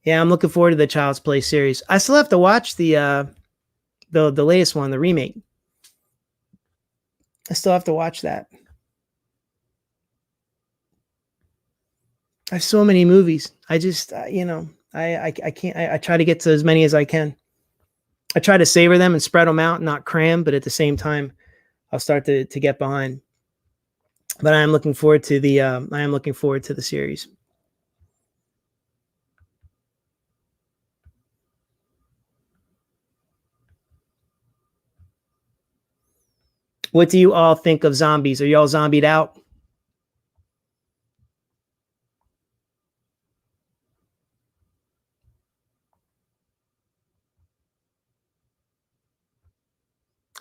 [SPEAKER 1] Yeah, I'm looking forward to the Child's Play series. I still have to watch the latest one, the remake. I still have to watch that. I have so many movies. I just, I can't. I try to get to as many as I can. I try to savor them and spread them out, not cram, but at the same time, I'll start to get behind. But I am looking forward to the series. What do you all think of zombies? Are you all zombied out?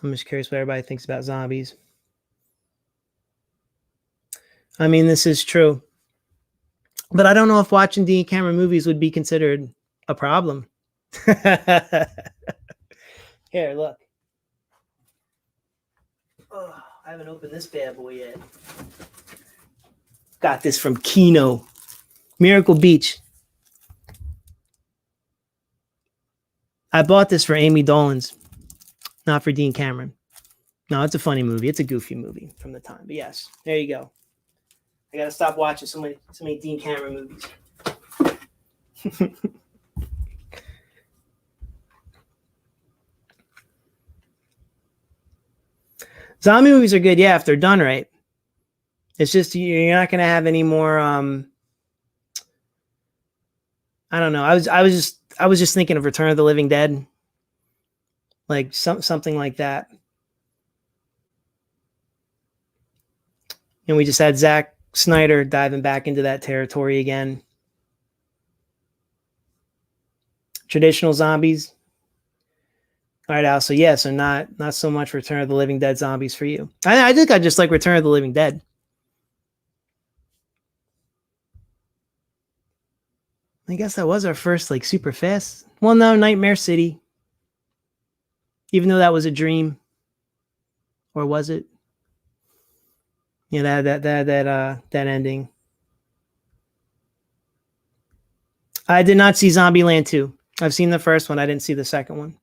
[SPEAKER 1] I'm just curious what everybody thinks about zombies. I mean, this is true. But I don't know if watching Dean Cameron movies would be considered a problem. Here, look. Oh, I haven't opened this bad boy yet. Got this from Kino. Miracle Beach. I bought this for Amy Dolan's, not for Dean Cameron. No, it's a funny movie. It's a goofy movie from the time. But yes, there you go. I got to stop watching so many Dean Cameron movies. Zombie movies are good, yeah, if they're done right. It's just you're not going to have any more. I don't know. I was just thinking of Return of the Living Dead, like something like that. And we just had Zack Snyder diving back into that territory again. Traditional zombies. All right, Al. So yeah, so not so much Return of the Living Dead zombies for you. I think I just like Return of the Living Dead. I guess that was our first like super fast. Well, no, Nightmare City. Even though that was a dream, or was it? Yeah, that ending. I did not see Zombieland 2. I've seen the first one. I didn't see the second one.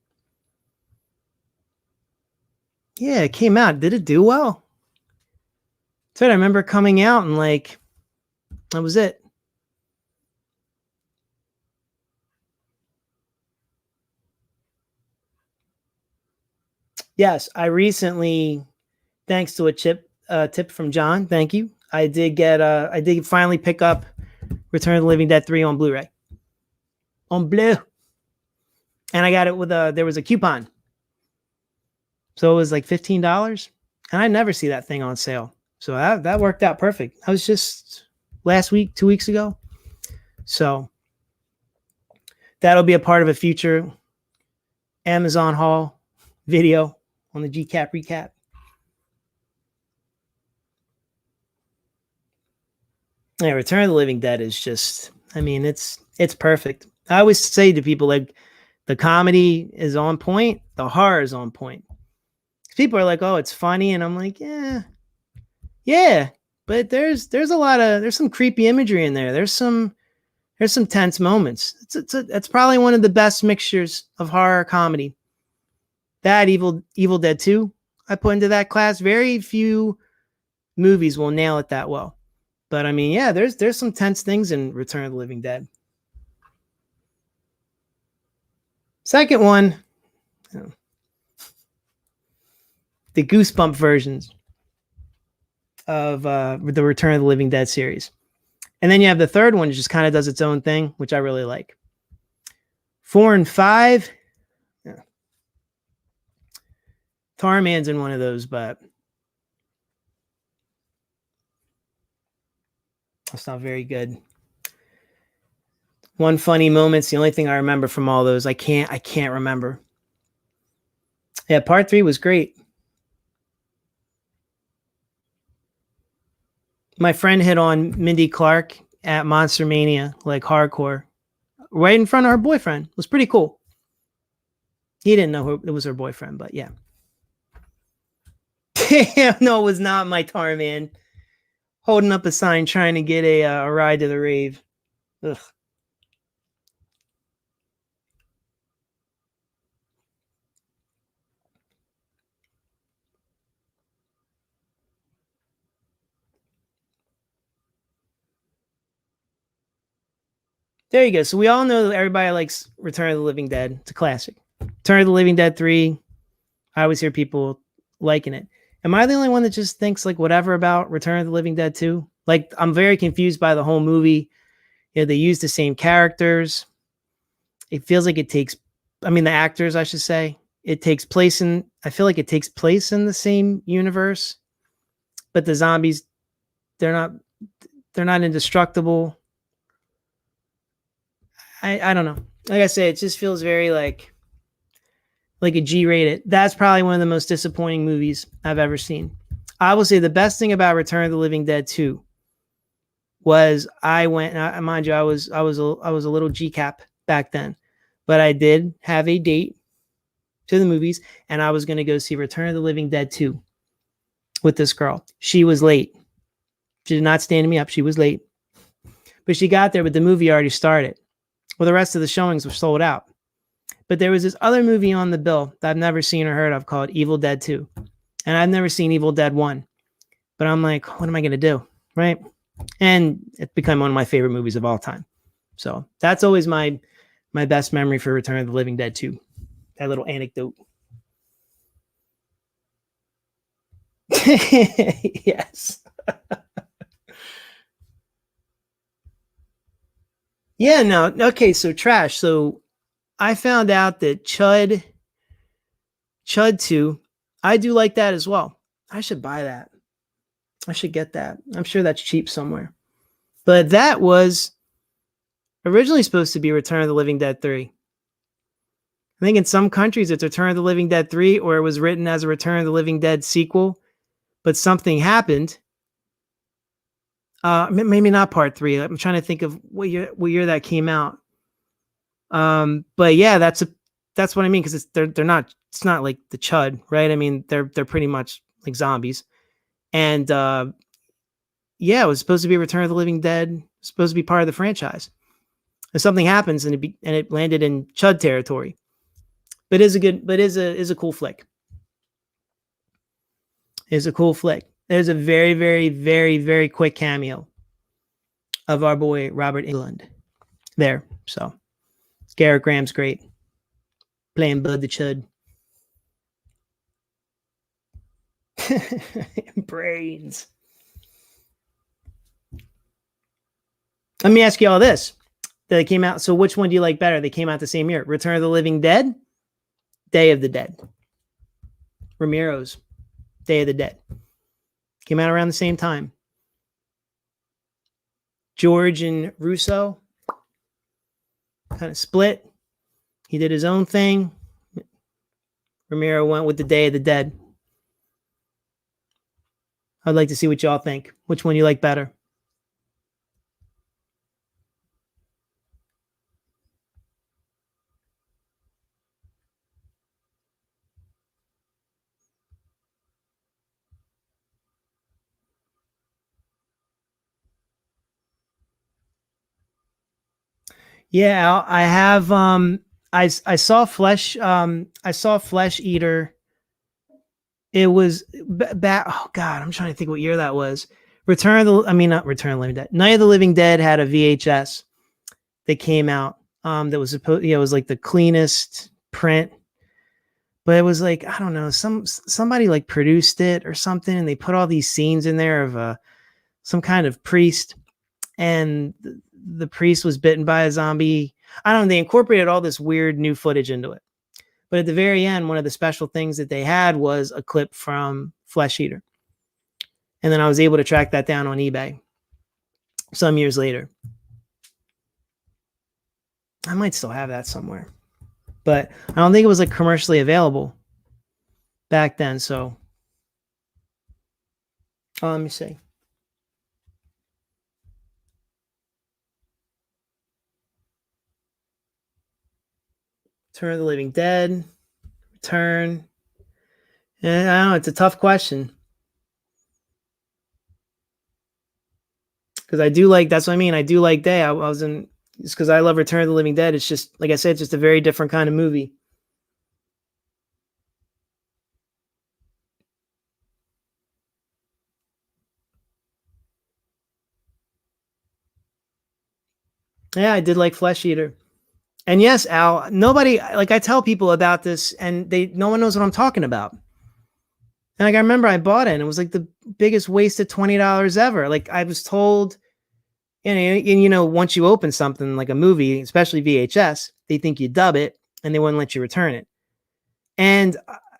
[SPEAKER 1] Yeah, it came out. Did it do well? That's right. I remember coming out and like, that was it. Yes, I recently, thanks to a tip from John, thank you. I did finally pick up Return of the Living Dead 3 on Blu-ray. On Blue. And I got it with there was a coupon. So it was like $15. And I never see that thing on sale. So that worked out perfect. I was just last week, 2 weeks ago. So that'll be a part of a future Amazon haul video on the Gcap recap. Yeah, Return of the Living Dead is just, I mean, it's perfect. I always say to people, like, the comedy is on point, the horror is on point. People are like, oh, it's funny. And I'm like, yeah. But there's some creepy imagery in there. There's some tense moments. It's probably one of the best mixtures of horror comedy. That Evil Dead 2, I put into that class. Very few movies will nail it that well. But I mean, yeah, there's some tense things in Return of the Living Dead. Second one, the Goosebump versions of the Return of the Living Dead series. And then you have the third one, which just kind of does its own thing, which I really like. 4 and 5. Yeah. Tarman's in one of those, but that's not very good. One funny moment's the only thing I remember from all those. I can't remember. Yeah, part 3 was great. My friend hit on Mindy Clark at Monster Mania, like hardcore, right in front of her boyfriend. It was pretty cool. He didn't know it was her boyfriend, but yeah. Damn, no, it was not my Tarman. Holding up a sign trying to get a ride to the rave. Ugh. There you go. So we all know that everybody likes Return of the Living Dead. It's a classic. Return of the Living Dead 3. I always hear people liking it. Am I the only one that just thinks like whatever about Return of the Living Dead 2? Like, I'm very confused by the whole movie. You know, they use the same characters. It feels like it takes, I mean, the actors, I should say. it takes place in, I feel like it takes place in the same universe, but the zombies, they're not indestructible. I don't know. Like I say, it just feels very like a G rated. That's probably one of the most disappointing movies I've ever seen. I will say the best thing about Return of the Living Dead 2 was I went, mind you, I was a little Gcap back then, but I did have a date to the movies, and I was going to go see Return of the Living Dead 2 with this girl. She was late. She did not stand me up. She was late, but she got there, but the movie already started. Well, the rest of the showings were sold out. But there was this other movie on the bill that I've never seen or heard of called Evil Dead 2. And I've never seen Evil Dead 1. But I'm like, what am I going to do? Right? And it's become one of my favorite movies of all time. So that's always my best memory for Return of the Living Dead 2. That little anecdote. Yes. Yeah, no. Okay, so trash. So I found out that Chud 2, I do like that as well. I should buy that. I should get that. I'm sure that's cheap somewhere. But that was originally supposed to be Return of the Living Dead 3. I think in some countries it's Return of the Living Dead 3, or it was written as a Return of the Living Dead sequel, but something happened. Maybe not part 3. I'm trying to think of what year that came out. But yeah, that's what I mean, because they're not, it's not like the Chud, right? I mean, they're pretty much like zombies. And yeah, it was supposed to be Return of the Living Dead, supposed to be part of the franchise. And something happens and it landed in Chud territory. But is a cool flick. Is a cool flick. There's a very, very, very, very quick cameo of our boy Robert Englund there. So Garrett Graham's great, playing Bud the Chud. Brains. Let me ask you all this. That came out. So which one do you like better? They came out the same year. Return of the Living Dead, Day of the Dead. Romero's Day of the Dead. Came out around the same time. George and Russo kind of split. He did his own thing. Romero went with the Day of the Dead. I'd like to see what y'all think. Which one you like better? Yeah, I have I saw Flesh Eater. It was back, oh god, I'm trying to think what year that was. Not Return of the Living Dead. Night of the Living Dead had a VHS that came out that was supposed, it was like the cleanest print. But it was like, I don't know, somebody like produced it or something, and they put all these scenes in there of some kind of priest, and the priest was bitten by a zombie. I don't know, they incorporated all this weird new footage into it. But at the very end, one of the special things that they had was a clip from Flesh Eater. And then I was able to track that down on eBay some years later. I might still have that somewhere. But I don't think it was like commercially available back then. So let me see. Return of the Living Dead. Return. And I don't know, it's a tough question. Because I do like, that's what I mean. I do like Day. I was in, it's because I love Return of the Living Dead. It's just, like I said, it's just a very different kind of movie. Yeah, I did like Flesh Eater. And yes, Al, nobody, like I tell people about this and no one knows what I'm talking about. And like, I remember I bought it and it was like the biggest waste of $20 ever. Like I was told, once you open something like a movie, especially VHS, they think you dub it and they wouldn't let you return it. And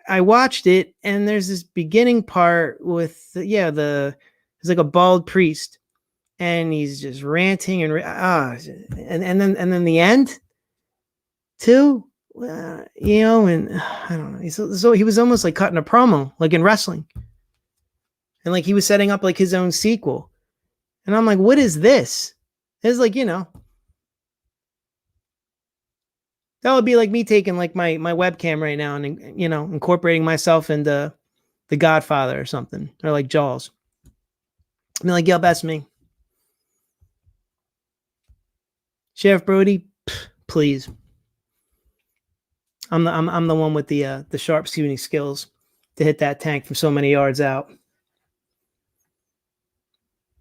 [SPEAKER 1] I watched it, and there's this beginning part with it's like a bald priest, and he's just ranting and then the end too, and I don't know. So he was almost like cutting a promo, like in wrestling, and like he was setting up like his own sequel, and I'm like, what is this? It's like, that would be like me taking like my webcam right now and incorporating myself into The Godfather or something, or like Jaws. I mean, like, yep, that's me. Sheriff Brody, please. I'm the one with the sharp shooting skills to hit that tank from so many yards out.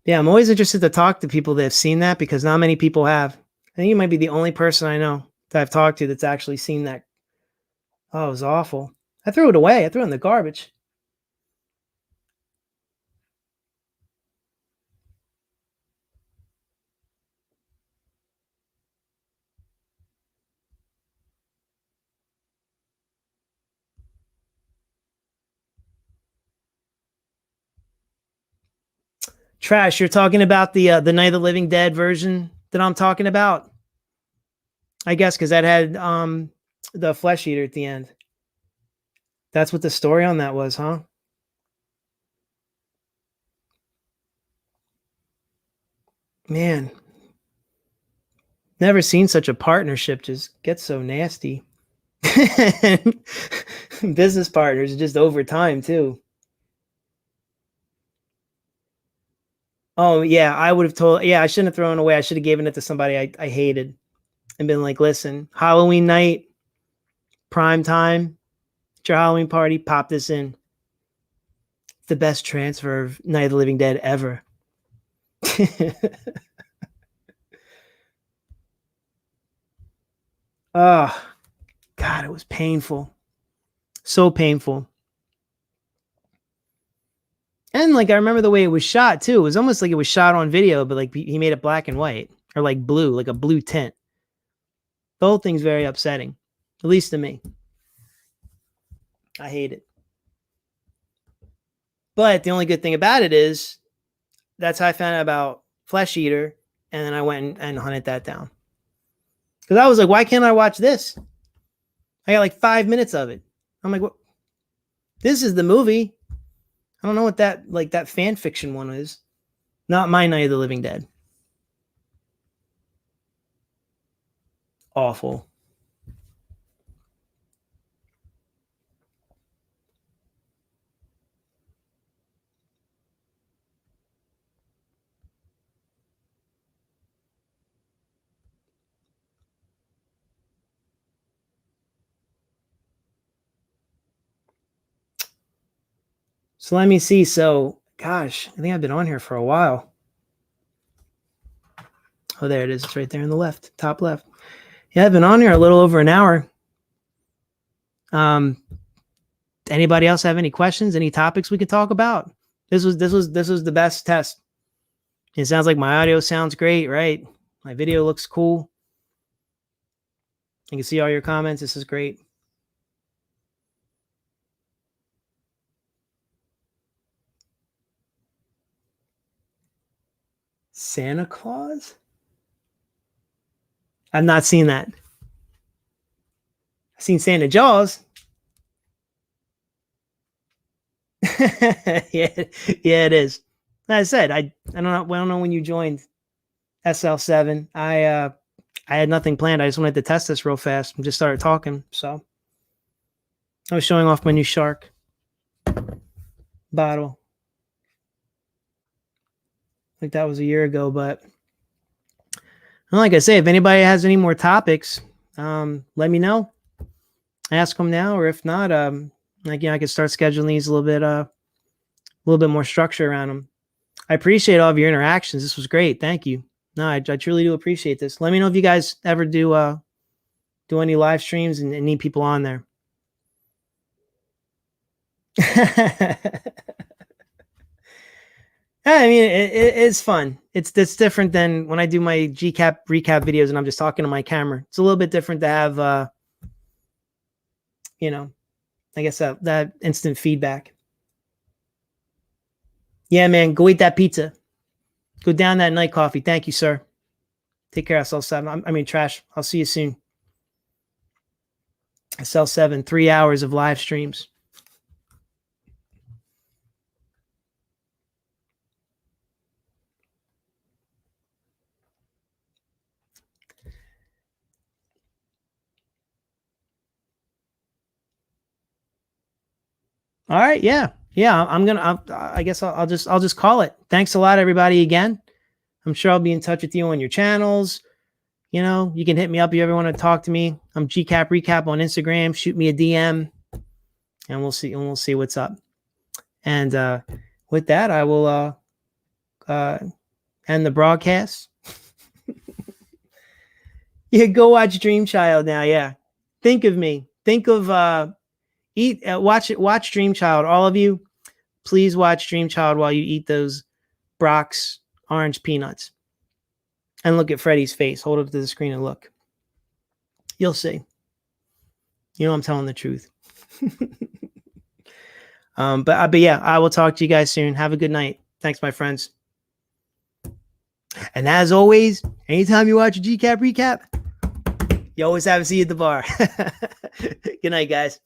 [SPEAKER 1] Yeah, I'm always interested to talk to people that have seen that, because not many people have. I think you might be the only person I know that I've talked to that's actually seen that. Oh, it was awful. I threw it away. I threw it in the garbage. Trash, you're talking about the Night of the Living Dead version that I'm talking about? I guess because that had the flesh eater at the end. That's what the story on that was, huh? Man, never seen such a partnership just get so nasty. Business partners just over time too. Oh yeah, I would have told. Yeah, I shouldn't have thrown it away. I should have given it to somebody I hated and been like, listen, Halloween night, prime time, it's your Halloween party, pop this in. It's the best transfer of Night of the Living Dead ever. Oh, God, it was painful. So painful. And like I remember the way it was shot too. It was almost like it was shot on video, but like he made it black and white, or like blue, like a blue tint. The whole thing's very upsetting, at least to me. I hate it. But the only good thing about it is that's how I found out about Flesh Eater, and then I went and hunted that down. Because I was like, why can't I watch this? I got like 5 minutes of it. I'm like, what? This is the movie. I don't know what that fan fiction one is. Not my Night of the Living Dead. Awful. So let me see. So, gosh, I think I've been on here for a while. Oh, there it is. It's right there in the left, top left. Yeah, I've been on here a little over an hour. Anybody else have any questions? Any topics we could talk about? This was the best test. It sounds like my audio sounds great, right? My video looks cool. You can see all your comments. This is great. Santa Claus? I've not seen that. I've seen Santa Jaws. yeah, it is. Like I said, I don't know when you joined SL7. I had nothing planned. I just wanted to test this real fast and just started talking. So I was showing off my new shark bottle. Like that was a year ago, but like I say, if anybody has any more topics, let me know. Ask them now, or if not, I could start scheduling these a little bit more structure around them. I appreciate all of your interactions. This was great. Thank you. No, I truly do appreciate this. Let me know if you guys ever do any live streams and need people on there. I mean, it's fun. It's different than when I do my Gcap recap videos and I'm just talking to my camera. It's a little bit different to have, I guess that instant feedback. Yeah, man, go eat that pizza. Go down that night coffee. Thank you, sir. Take care of Cell 7. I mean, Trash. I'll see you soon. Cell 7, 3 hours of live streams. All right. Yeah. Yeah. I guess I'll just call it. Thanks a lot, everybody, again. I'm sure I'll be in touch with you on your channels. You know, you can hit me up if you ever want to talk to me. I'm Gcap Recap on Instagram. Shoot me a DM and we'll see what's up. And with that, I will end the broadcast. Yeah, go watch Dream Child now. Yeah. Think of me. Think of watch Dream Child. All of you, please watch Dream Child while you eat those Brock's orange peanuts. And look at Freddy's face. Hold up to the screen and look. You'll see. You know I'm telling the truth. But yeah, I will talk to you guys soon. Have a good night. Thanks, my friends. And as always, anytime you watch a Gcap Recap, you always have a seat at the bar. Good night, guys.